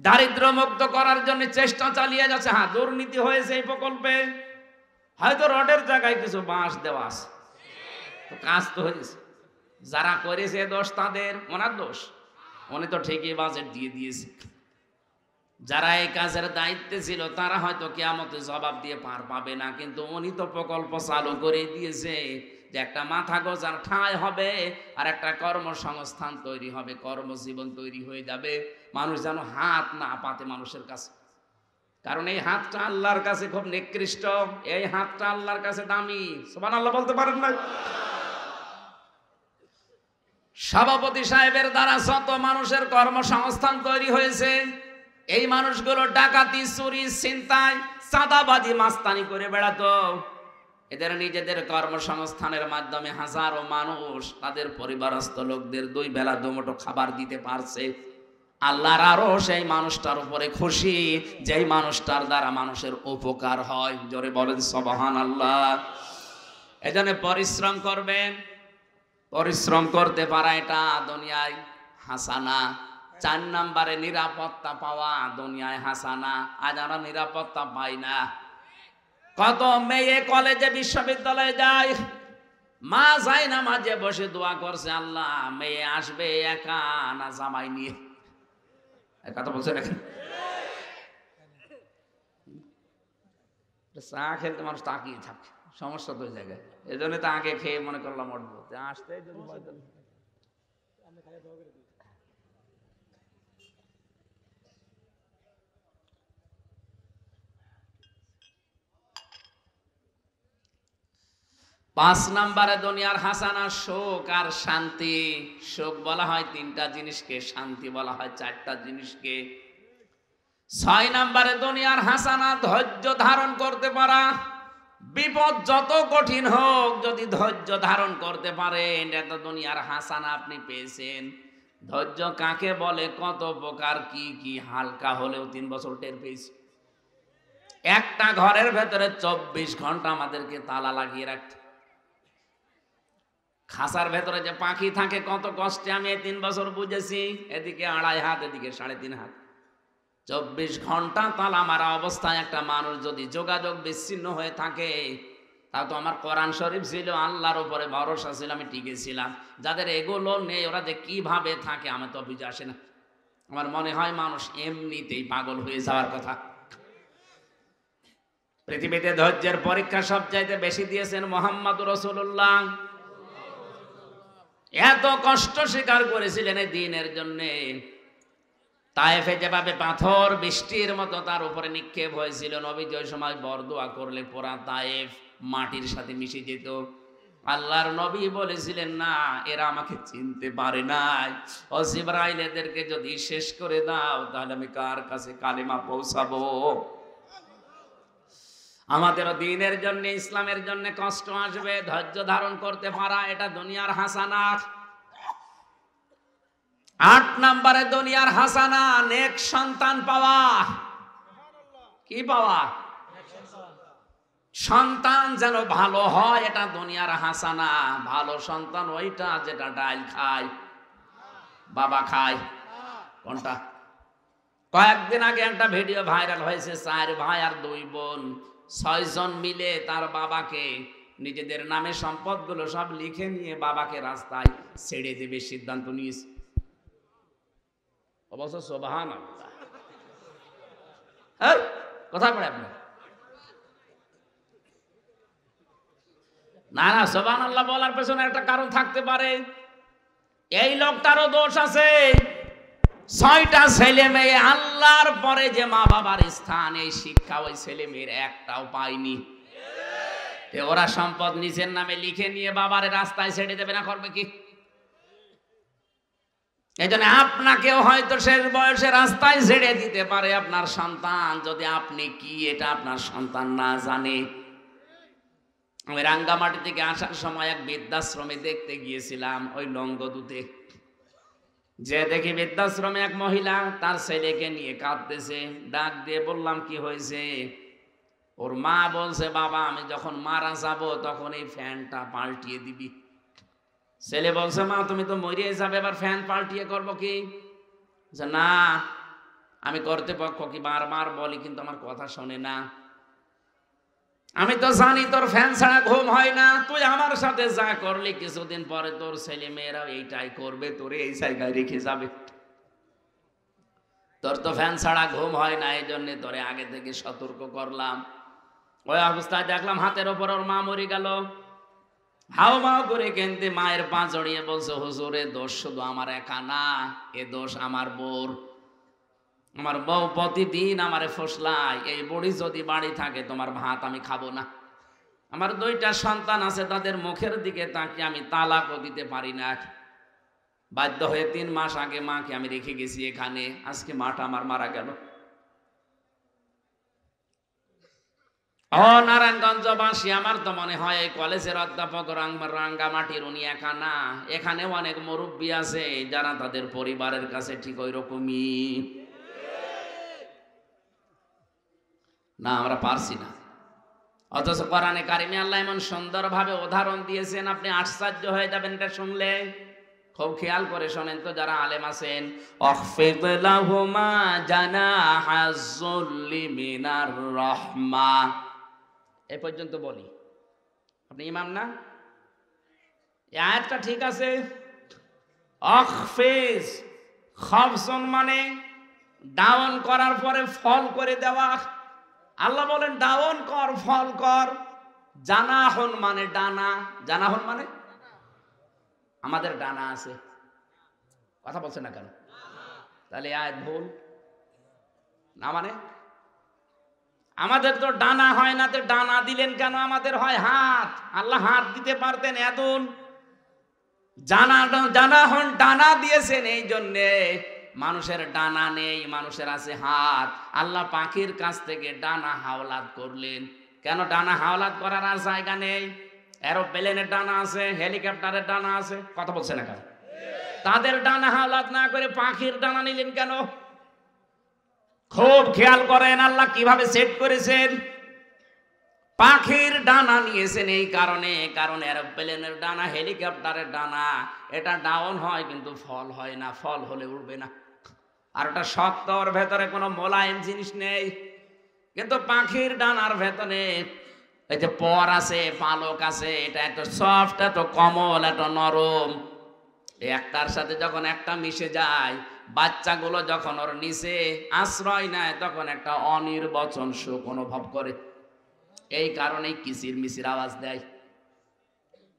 দারিদ্র মুক্ত করার জন্য চেষ্টা চালিয়ে যাচ্ছে। হ্যাঁ, দুর্নীতি হয়েছে এই প্রকল্পে, হয়তো রডের জায়গায় কিছু বাঁশ দেওয়া আছে, তো কাজ তো হয়েছে। যারা করেছে দোষ তাদের, ওনার দোষ, উনি তো ঠিকই বাজেট দিয়ে দিয়েছে। যারা এই কাজের দায়িত্বে ছিল তারা হয়তো কিয়ামতে জবাব দিয়ে পার পাবে না, কিন্তু উনি তো প্রকল্প চালু করে দিয়েছে যে একটা মাথা গোজার ঠাঁই হবে আর একটা কর্মসংস্থান তৈরি হবে, কর্মজীবন তৈরি হয়ে যাবে। মানুষ যেন হাত না পাতে মানুষের কাছে, কারণ এই হাতটা আল্লাহর কাছে খুব নিকৃষ্ট, এই হাতটা আল্লাহর কাছে দামি। সুবহানাল্লাহ বলতে পারেন না? সভাপতি সাহেবের দ্বারা শত মানুষের কর্মসংস্থান তৈরি হয়েছে। এই মানুষগুলো ডাকাতি, চুরি, ছিনতাই, চাঁদাবাজি, মাস্তানি করে বেড়াতো। এদের নিজেদের কর্মসংস্থানের মাধ্যমে হাজারো মানুষ তাদের পরিবারস্থ লোকদের 2 বেলা 2 মুঠো খাবার দিতে পারছে। আল্লাহর আরো সেই মানুষটার উপরে খুশি যেই মানুষটার দ্বারা মানুষের উপকার হয়। জোরে বলেন সুবহানাল্লাহ। এজন্য পরিশ্রম করবেন, পরিশ্রম করতে পারা এটা দুনিয়ায় হাসানা। 4 নম্বরে নিরাপত্তা পাওয়া দুনিয়ায় হাসানা। আজ আমরা নিরাপত্তা পাই না। কত মেয়ে কলেজে বিশ্ববিদ্যালয়ে যায়, মা যায় না, মাঝে বসে দোয়া করছে, আল্লাহ মেয়ে আসবে একা না জামাই নিয়ে। কথা বলছে নাকি? চা খেলতে মানুষ তাকিয়ে থাকে, সমস্যা তো ওই জায়গায়। এই জন্য তো আগে খেয়ে মনে করলাম উঠবো, আসতে যদি 5 নম্বরে দুনিয়ার হাসানা সুখ আর শান্তি। সুখ বলা হয় 3টা জিনিসকে, শান্তি বলা হয় 4টা জিনিসকে। 6 নম্বরে দুনিয়ার হাসানা, ধৈর্য ধারণ করতে পারা। বিপদ যত কঠিন হোক, যদি ধৈর্য ধারণ করতে পারেন, এটা দুনিয়ার হাসানা আপনি পেয়েছেন। ধৈর্য কাকে বলে, কত প্রকার, কি কি, হালকা হলেও 3 বছর টের পেয়েছি। একটা ঘরের ভেতরে 24 ঘন্টা আমাদেরকে তালা লাগিয়ে রাখতে। খাসার ভেতরে যে পাখি থাকে কত কষ্টে, আমি এই 3 বছর বুঝেছি। এদিকে 2.5 হাত, এদিকে 3.5 হাত, 24 ঘন্টা তালা মারা অবস্থায় একটা মানুষ যদি যোগাযোগ বিচ্ছিন্ন হয়ে থাকে, তা তো আমার কোরআন শরীফ ছিল, আল্লাহর উপরে ভরসা ছিল, আমি টিকেছিলাম। যাদের এগুলো নেই, ওরা যে কিভাবে থাকে আমার তো বুঝে আসে না। আমার মনে হয় মানুষ এমনিতেই পাগল হয়ে যাওয়ার কথা। পৃথিবীতে ধৈর্যের পরীক্ষা সবচাইতে বেশি দিয়েছেন মুহাম্মদুর রাসূলুল্লাহ। এত কষ্ট স্বীকার করেছিলেন এই দ্বীনের জন্য। তায়েফে যেভাবে পাথর বৃষ্টির মতো তার উপরে নিক্ষেপ হয়েছিল, নবীজি ওই সময় বরদোয়া করলে পুরা তায়েফ মাটির সাথে মিশে যেত। আল্লাহর নবী বলেছিলেন, না, এরা আমাকে চিনতে পারে নাই। ও জিবরাইল, এদেরকে যদি শেষ করে দাও, তাহলে আমি কার কাছে কালিমা পৌঁছাবো? আমাদেরও দ্বীনের জন্য, ইসলামের জন্য কষ্ট আসবে, ধৈর্য ধারণ করতে পারা, এটা দুনিয়ার হাসানা। 8 নম্বরে দুনিয়ার হাসানা, নেক সন্তান পাওয়া। কি পাওয়া? সন্তান যেন ভালো হয়, এটা দুনিয়ার হাসানা। ভালো সন্তান ওইটা যেটা ডাল খায়, বাবা খায়। কোনটা? কয়েকদিন আগে একটা ভিডিও ভাইরাল হয়েছে, 4 ভাই আর 2 বোন, 6 জন মিলে তার বাবাকে, নিজেদের নামে সম্পদগুলো সব লিখে নিয়ে বাবাকে রাস্তায় ছেড়ে দেবে সিদ্ধান্ত নিয়েছে। অবশ্য সুবহানাল্লাহ, কোথায় পড়ে আপনি? না না, সুবহানাল্লাহ বলার পেছনে একটা কারণ থাকতে পারে। এই লোকটারও দোষ আছে। 6টা ছেলে মেয়ে, আল্লাহর পরে যে মা বাবার স্থান, এই শিক্ষা ওই ছেলে মেয়ের একটাও পায়নি। ওরা সম্পদ নিজের নামে লিখে নিয়ে বাবার রাস্তায় ছেড়ে দেবে না, করবে কি? এই জন্য আপনাকেও হয়তো শেষ বয়সে রাস্তায় ছেড়ে দিতে পারে আপনার সন্তান, যদি আপনি কি এটা আপনার সন্তান না জানে। আমি রাঙ্গামাটি থেকে আসার সময় এক বৃদ্ধাশ্রমে দেখতে গিয়েছিলাম, ওই লঙ্গদুতে। যে দেখি বৃদ্ধাশ্রমে এক মহিলা তার ছেলেকে নিয়ে কাঁদতেছে। ডাক দিয়ে বললাম, কি হয়েছে? ওর মা বলছে, বাবা, আমি যখন মারা যাব তখন এই ফ্যানটা পাল্টিয়ে দিবি। ছেলে বলছে, মা, তুমি তো মরিয়ে যাবে, এবার ফ্যান পাল্টিয়ে করবো কি? না, আমি কর্তৃপক্ষ কি বারবার বলি, কিন্তু আমার কথা শোনে না। আমি তো জানি তোর ফ্যান ছাড়া ঘুম হয় না। তুই আমার সাথে যা করলি, কিছুদিন পরে তোর ছেলে মেয়েরা এইটাই করবে, তোরে এই জায়গায় রেখে যাবে। তোর তো ফ্যান ছাড়া ঘুম হয় না, এই জন্য তোরে আগে থেকে সতর্ক করলাম। ওই অবস্থায় দেখলাম হাতের ওপর ওর মা মরে গেল। হাও মাও করে কেনতে মায়ের পা জড়িয়ে বলছে, হুজুর, এ দোষ শুধু আমার একা না, এ দোষ আমার বউর। আমার বউ প্রতিদিন আমারে ফসলায়, এই বুড়ি যদি বাড়ি থাকে তোমার ভাত আমি খাবো না। আমার 2টা সন্তান আছে, তাদের মুখের দিকে তাকিয়ে আমি তালাকও দিতে পারি না। বাধ্য হয়ে 3 মাস আগে মাকে আমি রেখে গেছি এখানে। আজকে মাটা আমার মারা গেল। নারায়ণগঞ্জবাসী, আমার তো মনে হয় এই কলেজের অধ্যাপক রাঙ্গামাটির উনি একা না, এখানে অনেক মুরব্বী আছে যারা তাদের পরিবারের কাছে ঠিক ওই রকমই। না, আমরা পারছি না। অথচ কোরআনে কারিমে আল্লাহ এমন সুন্দরভাবে উদাহরণ দিয়েছেন, আপনি আশ্চর্য হয়ে যাবেন এটা শুনলে। খুব খেয়াল করে শোনেন তো যারা আলেম আছেন। অখফিদ লাহুমা জানাহাজ যুল্লি মিনার রাহমা, এই পর্যন্ত বলি। আপনি ইমাম না? এই আয়াতটা ঠিক আছে। অখফিজ, খফজন মানে ডাউন করার পরে ফল করে দেওয়া। আল্লাহ বলেন ডাউন কর, ফল কর। জানাহন মানে ডানা। জানাহন মানে আমাদের ডানা আছে। কথা বলছে না কেন? তাহলে আয়াত ভুল না? মানে আমাদের তো ডানা হয় না, তো ডানা দিলেন কেন? আমাদের হয় হাত। আল্লাহ হাত দিতে পারতেন, এদুন। জানাহন ডানা দিয়েছেন এই জন্যে মানুষের ডানা নেই, মানুষের আছে হাত। আল্লাহ পাখির কাছ থেকে ডানা হাওলাত করলেন। কেন ডানা হাওলাত করার আর জায়গা নেই? এরোপ্লেনের ডানা আছে, হেলিকপ্টারের ডানা আছে, কথা বলছে না কেন? তাদের ডানা হাওলাত না করে পাখির ডানা নিলেন কেন? খুব খেয়াল করেন আল্লাহ কিভাবে সেট করেছেন। পাখির ডানা নিয়েছেন এই কারণে, কারণ এরোপ্লেনের ডানা, হেলিকপ্টারের ডানা, এটা ডাউন হয় কিন্তু ফল হয় না, ফল হলে উড়বে না। আর ওটা শক্ত, ওর ভেতরে কোনো মোলায়েম জিনিস নেই। কিন্তু পাখির ডানার ভেতরে এই যে পর আছে, পালক আছে, এটা এত সফট, এত কোমল, এত নরম। একটার সাথে যখন একটা মিশে যায়, বাচ্চাগুলো যখন ওর নিচে আশ্রয় নেয়, তখন একটা অনির্বচন সুখ অনুভব করে। এই কারণেই কিচির মিচির আওয়াজ দেয়।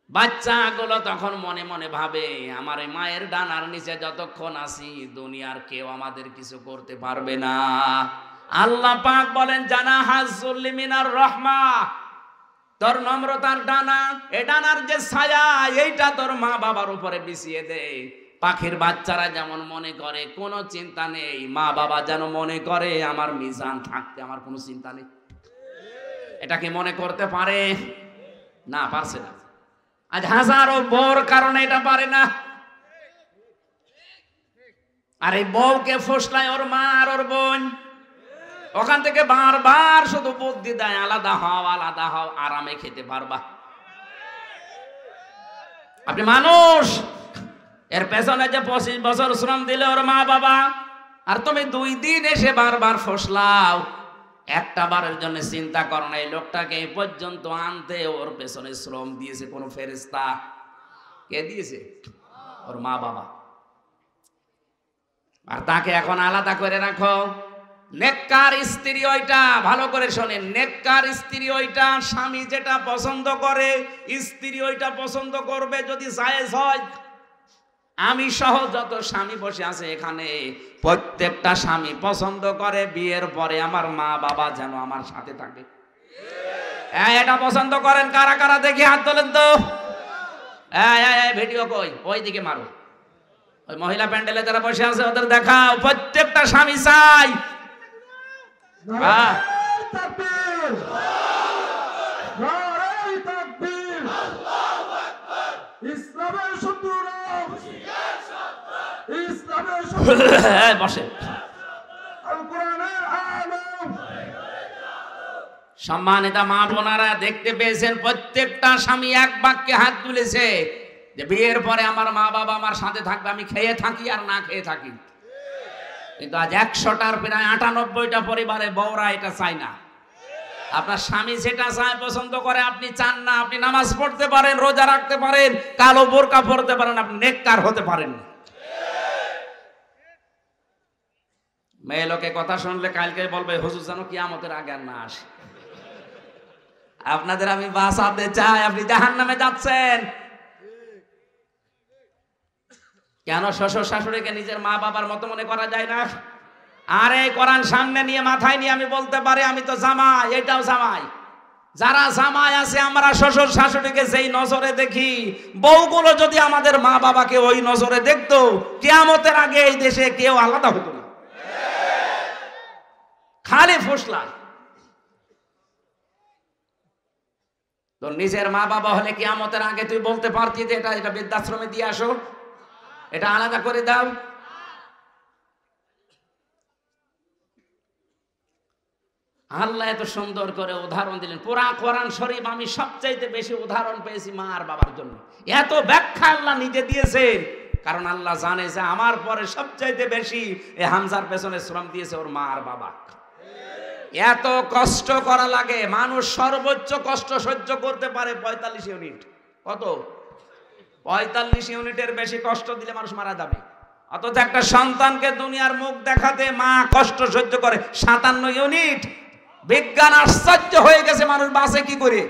বাচ্চাগুলো তখন মনে মনে ভাবে, আমার এই মায়ের ডানার নিচে যতক্ষণ আছি, দুনিয়ার কেউ আমাদের কিছু করতে পারবে না। আল্লাহ পাক বলেন, জানা হাজুল মিনার রহমা, তোর নম্রতার ডানা, এ ডানার যে ছায়া, এইটা তোর মা বাবার উপরে বিছিয়ে দে। পাখির বাচ্চারা যেমন মনে করে কোনো চিন্তা নেই, মা বাবা যেন মনে করে আমার মিজান থাকতে আমার কোনো চিন্তা নেই। এটা কি মনে করতে পারে? না, পারছে না। আজ হাজারো বউর কারণে এটা পারে না। আর এই বউকে ফসলায় ওর মা আর ওর বোন, ওখান থেকে বারবার শুধু বুদ্ধি দেয়, আলাদা হও, আলাদা হও, আরামে খেতে পারবা। আপনি মানুষ, এর পেছনে যে 25 বছর শ্রম দিলে ওর মা বাবা, আর তুমি 2 দিন এসে বারবার ফসলাও। একটা বারের জন্য চিন্তা করো না, এই লোকটাকে এই পর্যন্ত আনতে ওর পেছনে শ্রম দিয়েছে কোন ফেরেশতা? কে দিয়েছে? ওর মা বাবা। আর তাকে এখন আলাদা করে রাখো। নেককার স্ত্রী ওইটা, ভালো করে শোনেন, নেককার স্ত্রী ওইটা, স্বামী যেটা পছন্দ করে স্ত্রী ওইটা পছন্দ করবে যদি জায়েজ হয়। আমি সহ যত স্বামী বসে আছে এখানে, প্রত্যেকটা স্বামী পছন্দ করে বিয়ের পরে আমার মা বাবা যেন আমার সাথে থাকে। এটা পছন্দ করেন কারা কারা? দেখি হাত তোলেন তো। ভিডিও কই? ওই দিকে মারো, ওই মহিলা প্যান্ডেলে যারা বসে আছে ওদের দেখাও। প্রত্যেকটা স্বামী চাই বসে। সম্মানিতা মা বোনারা, দেখতে পেয়েছেন প্রত্যেকটা স্বামী এক বাক্যে হাত তুলেছে যে বিয়ের পরে আমার মা বাবা আমার সাথে থাকবে, আমি খেয়ে থাকি আর না খেয়ে থাকি। কিন্তু আজ 100টার প্রায় 98টা পরিবারে বউরা এটা চায় না। আপনার স্বামী যেটা চায়, পছন্দ করে, আপনি চান না। আপনি নামাজ পড়তে পারেন, রোজা রাখতে পারেন, কালো বোরকা পরতে পারেন, আপনি নেককার হতে পারেন না। মেয়ে লোকে কথা শুনলে কালকে বলবে, হুজুর যেন কিয়ামতের আগে আর না আসে। আপনাদের আমি বাঁচাতে চাই, আপনি জাহান্নামে যাচ্ছেন। কেন শ্বশুর শাশুড়িকে নিজের মা বাবার মতো মনে করা যায় না? আরে কোরআন সামনে নিয়ে মাথায় নিয়ে আমি বলতে পারি, আমি তো জামাই, এটাও জামাই। যারা জামাই আছে আমরা শ্বশুর শাশুড়িকে যেই নজরে দেখি, বউগুলো যদি আমাদের মা বাবাকে ওই নজরে দেখতো, কিয়ামতের আগে এই দেশে কেউ আলাদা হতো না। খালি ফসলা। তো নিজের মা বাবা হলে কিয়ামতের আগে তুই বলতে পারতি যে এটা বৃদ্ধাশ্রমে দিয়ে আসো, এটা আলাদা করে দাও। আল্লাহ এত সুন্দর করে উদাহরণ দিলেন। পুরা কোরআন শরীফ আমি সবচাইতে বেশি উদাহরণ পেয়েছি মা আর বাবার জন্য। এত ব্যাখ্যা আল্লাহ নিজে দিয়েছেন, কারণ আল্লাহ জানে যে আমার পরে সবচাইতে বেশি এই হামজার পেছনে শ্রম দিয়েছে ওর মা আর বাবা। এত কষ্ট করা লাগে, মানুষ সর্বোচ্চ কষ্ট সহ্য করতে পারে 45 ইউনিট। কত? 45 ইউনিটের বেশি কষ্ট দিলে মানুষ মারা যাবে। অথচ একটা সন্তানকে দুনিয়ার মুখ দেখাতে মা কষ্ট সহ্য করে 57 ইউনিট। বিজ্ঞান আশ্চর্য হয়ে গেছে, মানুষ বাঁচে কি করে?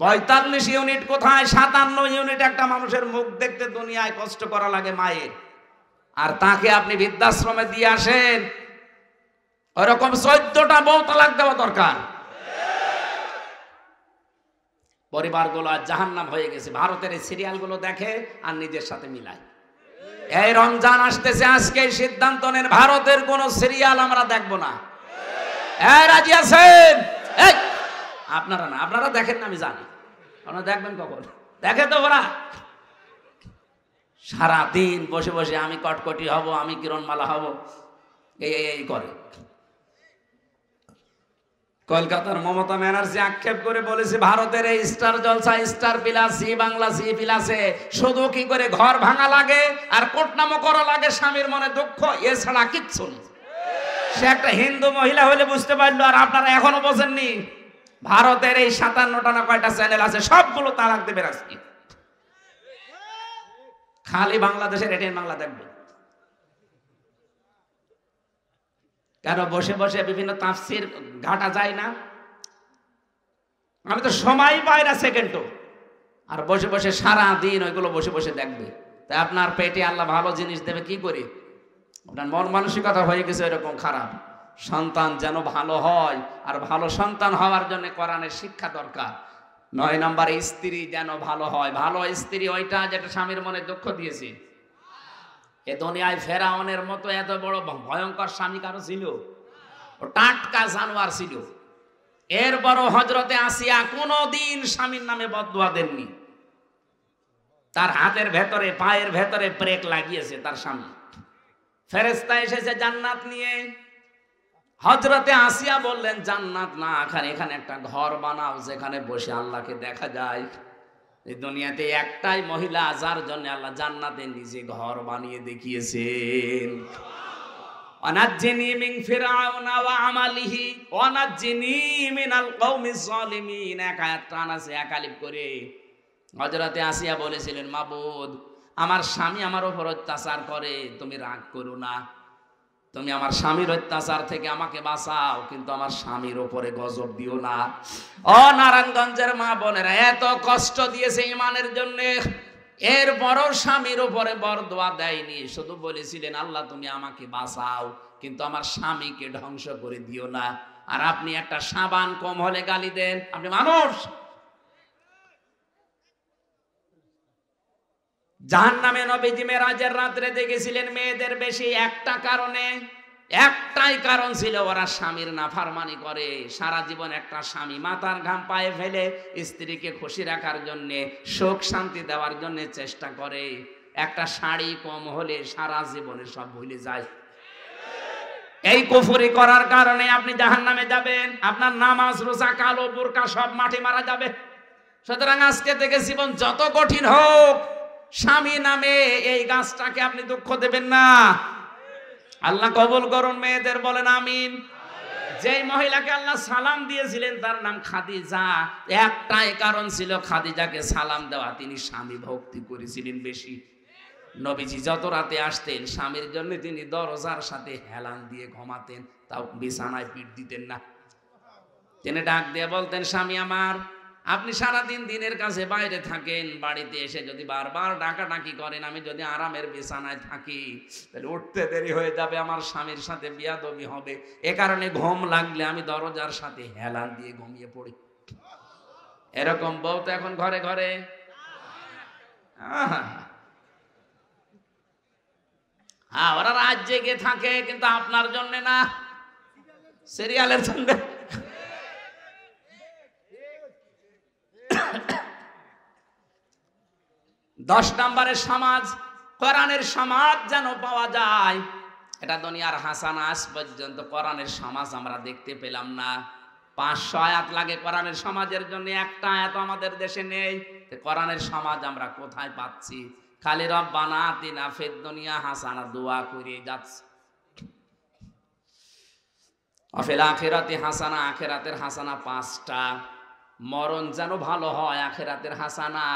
45 ইউনিট কোথায়, 57 ইউনিট একটা মানুষের মুখ দেখতে দুনিয়ায় কষ্ট করা লাগে মায়ের। আর তাকে আপনি বৃদ্ধাশ্রমে দিয়ে আসেন, ওরকম 14টা বউ তালাক দেওয়া দরকার। পরিবারগুলো আজ জাহান্নাম হয়ে গেছে। ভারতের এই সিরিয়ালগুলো দেখে আর নিজের সাথে মিলায়। এই রমজান আসতেছে, আজকে সিদ্ধান্ত নেন ভারতের কোন সিরিয়াল আমরা দেখব না। রাজি আছেন? আপনারা না, আপনারা দেখেন না আমি জানি, আপনারা দেখবেন কখন? দেখে তো ওরা সারাদিন বসে বসে আমি কটকটি হব, আমি কিরণমালা হব, এই করে। কলকাতার মমতা ব্যানার্জি আক্ষেপ করে বলেছে ভারতের এই স্টার জলসা, স্টার প্লাস, জি বাংলা, জি প্লাসে শুধু কি করে ঘর ভাঙা লাগে আর কোটনামো করা লাগে, স্বামীর মনে দুঃখ, এছাড়া কিচ্ছু নেই। সে একটা হিন্দু মহিলা হলে বুঝতে পারলো, আর আপনারা এখনো বোঝেননি। ভারতের এই 57টা না কয়টা চ্যানেল আছে, সবগুলো তালাক দেবে আজকে। খালি বাংলাদেশের এটিএন বাংলা দেখবে। কেন বসে বসে বিভিন্ন তাফসির ঘাটা যায় না? আমি তো সময় পাই না সেকেন্ডও, আর বসে বসে সারা দিন ওইগুলো বসে বসে দেখবে। তাই আপনার পেটে আল্লাহ ভালো জিনিস দেবে কি করে? আপনার মন মানসিকতা হয়ে গেছে এরকম খারাপ। সন্তান যেন ভালো হয়, আর ভালো সন্তান হওয়ার জন্য কোরআনের শিক্ষা দরকার। 9 নম্বরে স্ত্রী যেন ভালো হয়। ভালো স্ত্রী ওইটা যেটা স্বামীর মনে দুঃখ দিয়েছে। এ দুনিয়ায় ফেরাউনের মতো এত বড় ভয়ঙ্কর স্বামী কারো ছিল? ও টাটকা জানোয়ার ছিল। এরপরও হযরতে আসিয়া কোনোদিন স্বামীর নামে বদদুয়া দেননি। তার হাতের ভেতরে, পায়ের ভেতরে ব্রেক লাগিয়েছে তার স্বামী। ফেরেশতা এসেছে জান্নাত নিয়ে। হযরতে আসিয়া বললেন, জান্নাত না, এখানে একটা ঘর বানাও যেখানে বসে আল্লাহকে দেখা যায়। এই দুনিয়াতে একটাই মহিলা যার জন্য আল্লাহ জান্নাতে নিজে ঘর বানিয়ে দেখিয়েছেন। অনাজ্জিনি মিন ফিরআউনা ওয়া আমালিহি ওয়ানাজ্জিনি মিনাল কওমিজ জালিমিন। এক আয়াত টান আছে একালিপ করে। হযরতে আসিয়া বলেছিলেন, মাবুদ, আমার স্বামী আমার উপর অত্যাচার করে, তুমি রাগ করো না, তুমি আমার স্বামীর অত্যাচার থেকে আমাকে বাঁচাও, কিন্তু আমার স্বামীর উপরে গজব দিও না। ও নারায়ণগঞ্জের মা বোনেরা, এত কষ্ট দিয়েছে ইমানের জন্য, এরপরও স্বামীর উপরে বরদোয়া দেয়নি, শুধু বলেছিলেন আল্লাহ তুমি আমাকে বাঁচাও, কিন্তু আমার স্বামীকে ধ্বংস করে দিও না। আর আপনি একটা সাবান কম হলে গালি দেন, আপনি মানুষ? জাহান্নামে নবীজি মেরাজের রাত্রে দেখেছিলেন মেয়েদের বেশি একটা কারণে, একটাই কারণ ছিল, ওরা স্বামীর নাফরমানি করে। সারা জীবন একটা স্বামী মাথার ঘাম পায়ে ফেলে স্ত্রীকে খুশি রাখার জন্য, সুখ শান্তি দেওয়ার জন্য চেষ্টা করে। একটা শাড়ি কম হলে সারা জীবনে সব ভুলে যায়। এই কুফরি করার কারণে আপনি জাহান্নামে যাবেন। আপনার নামাজ, রোজা, কালো বোরকা সব মাটি মারা যাবে। সুতরাং আজকে থেকে জীবন যত কঠিন হোক, স্বামী নামে এই গাছটাকে আপনি দুঃখ দেবেন না। আল্লাহ কবুল করুন। মেয়েদের বলেন আমিন। যেই মহিলাকে আল্লাহ সালাম দিয়েছিলেন তার নাম খাদিজা। একটাই কারণ ছিল খাদিজাকে সালাম দেওয়া, তিনি স্বামী ভক্তি করেছিলেন বেশি। নবীজি যত রাতে আসতেন স্বামীর জন্য তিনি দরজার সাথে হেলান দিয়ে ঘুমাতেন, তাও বিছানায় পিঠ দিতেন না। তিনি ডাক দিয়ে বলতেন, স্বামী আমার, আপনি সারাদিন দিনের কাছে বাইরে থাকেন, বাড়িতে এসে যদি বারবার ডাকাডাকি করেন, আমি যদি আরামের বিছানায় থাকি তাহলে উঠতে দেরি হয়ে যাবে, আমার স্বামীর সাথে বিয়াদবি হবে। এ কারণে ঘুম লাগলে আমি দরজার সাথে হেলান দিয়ে ঘুমিয়ে পড়ি। এরকম বউ তো এখন ঘরে ঘরে। হ্যাঁ, ওরা রাত জেগে থাকে, কিন্তু আপনার জন্য না, সিরিয়ালের জন্য। দশ নম্বরের সমাজ, কোরআনের সমাজ যেন পাওয়া যায়। এটা দুনিয়ার হাসানা, আজ পর্যন্ত কোরআনের সমাজ আমরা দেখতে পেলাম না। 500 আয়াত লাগে কোরআনের সমাজের জন্য, একটা আয়াত আমাদের দেশে নেই। কোরআনের সমাজ আমরা কোথায় পাচ্ছি? খালি রব্বানা আতিনা ফিদ দুনিয়া হাসানা দোয়া করে যাচ্ছে। অফিল আখিরাতি হাসানা, আখিরাতের হাসানা 5টা। মরণ যেন ভালো হয়, আখিরাতের হাসানা।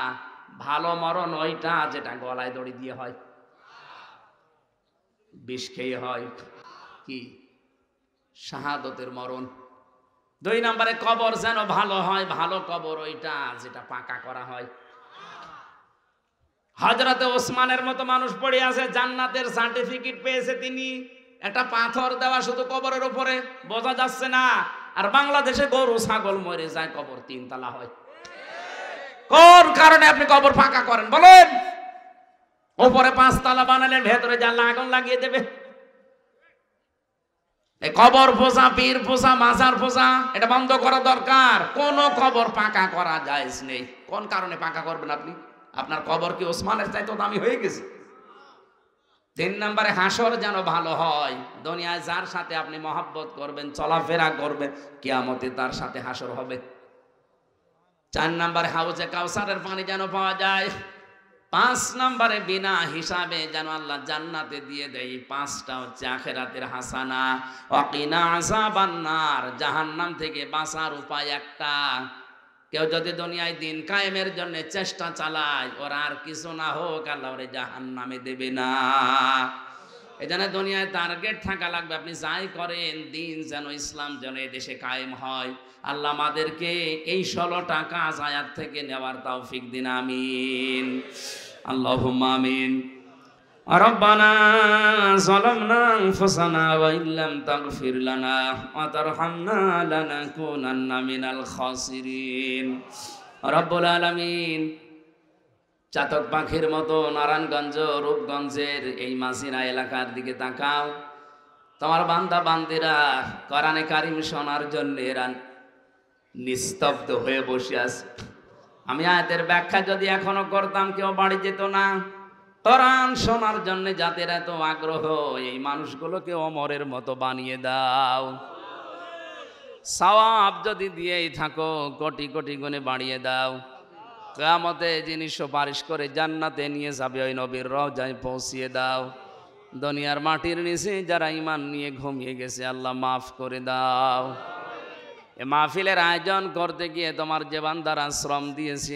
ভালো মরণ ওইটা যেটা গলায় দড়ি দিয়ে হয়, বিষ খেয়ে হয়, কি শাহাদতের মরণ। 2 নম্বরে কবর যেন ভালো হয়, ভালো কবর ওইটা যেটা পাকা করা হয়। হযরতে ওসমানের মতো মানুষ পড়ে আছে, জান্নাতের সার্টিফিকেট পেয়েছে তিনি। একটা পাথর দেওয়া শুধু কবরের উপরে, বোঝা যাচ্ছে না। আর বাংলাদেশে গরু ছাগল মরে যায়, কবর 3 তলা হয়। কোন কারণে আপনি কবর ফাঁকা করেন বলেন? ওপরে 5 তলা বানালেন, ভেতরে জানলা আগুন লাগিয়ে দেবে। এই কবর পোষা, পীর পোষা, মাজার পোষা এটা বন্ধ করা দরকার। কোন কবর পাকা করা জায়েজ নেই। কোন কারণে পাকা করবেন আপনি? আপনার কবর কি ওসমানের চাইতে দামি হয়ে গেছে? 3 নম্বরে হাসর যেন ভালো হয়। দুনিয়ায় যার সাথে আপনি মহব্বত করবেন, চলাফেরা করবেন, কিয়ামতে তার সাথে হাসর হবে। 4 নম্বরে হাউজে কাউসারের পানি যেন পাওয়া যায়। 5 নম্বরে বিনা হিসাবে যেন আল্লাহ জান্নাতে দিয়ে দেয়। 5টা হচ্ছে আখিরাতের হাসানা। ওয়াকিনা আযাবান্নার, জাহান্নাম থেকে বাঁচার উপায় একটা। কেউ যদি দুনিয়ায় দিন কায়েমের জন্য চেষ্টা চালায়, ওর আর কিছু না হোক, আল্লাহ ওরে জাহান্নামে দেবে না। এজন্য দুনিয়ায় টার্গেট থাকা লাগবে, আপনি যাই করেন দিন যেন, ইসলাম যেন এই দেশে কায়েম হয়। আল্লাহ আমাদেরকে এই 16টা কাজ আয়াত থেকে নেওয়ার তৌফিক দিন, আমিন, আল্লাহুম্মা আমিন। রব্বানা যালামনা আনফুসানা ওয়া ইল্লাম তাগফির লানা ওয়া তারহামনা লানাকুনান্না মিনাল খাসিরিন। রব্বুল আলামিন, চাতক পাখির মতো নারায়ণগঞ্জ, রূপগঞ্জের এই মাসিনা এলাকার দিকে তাকাও। তোমার বান্দা বান্দিরা কোরআনে কারিম শোনার জন্য এরা নিস্তব্ধ হয়ে বসে আছে। আমি আয়াতের ব্যাখ্যা যদি এখনো করতাম, কেউ বাড়ি যেত না। কোরআন শোনার জন্য যাদের এত আগ্রহ, এই মানুষগুলোকে ওমরের মতো বানিয়ে দাও। সওয়াব যদি দিয়েই থাকো, কোটি কোটি গুণে বাড়িয়ে দাও। কিয়ামতে যিনি সুপারিশ করে জান্নাতে নিয়ে যাবে, ওই নবীর রওজায় পৌঁছিয়ে দাও। দুনিয়ার মাটির নিচে যারা ঈমান নিয়ে ঘুমিয়ে গেছে, আল্লাহ মাফ করে দাও। এ মাহফিলের আয়োজন করতে গিয়ে তোমার যে বান্দারা শ্রম দিয়েছে,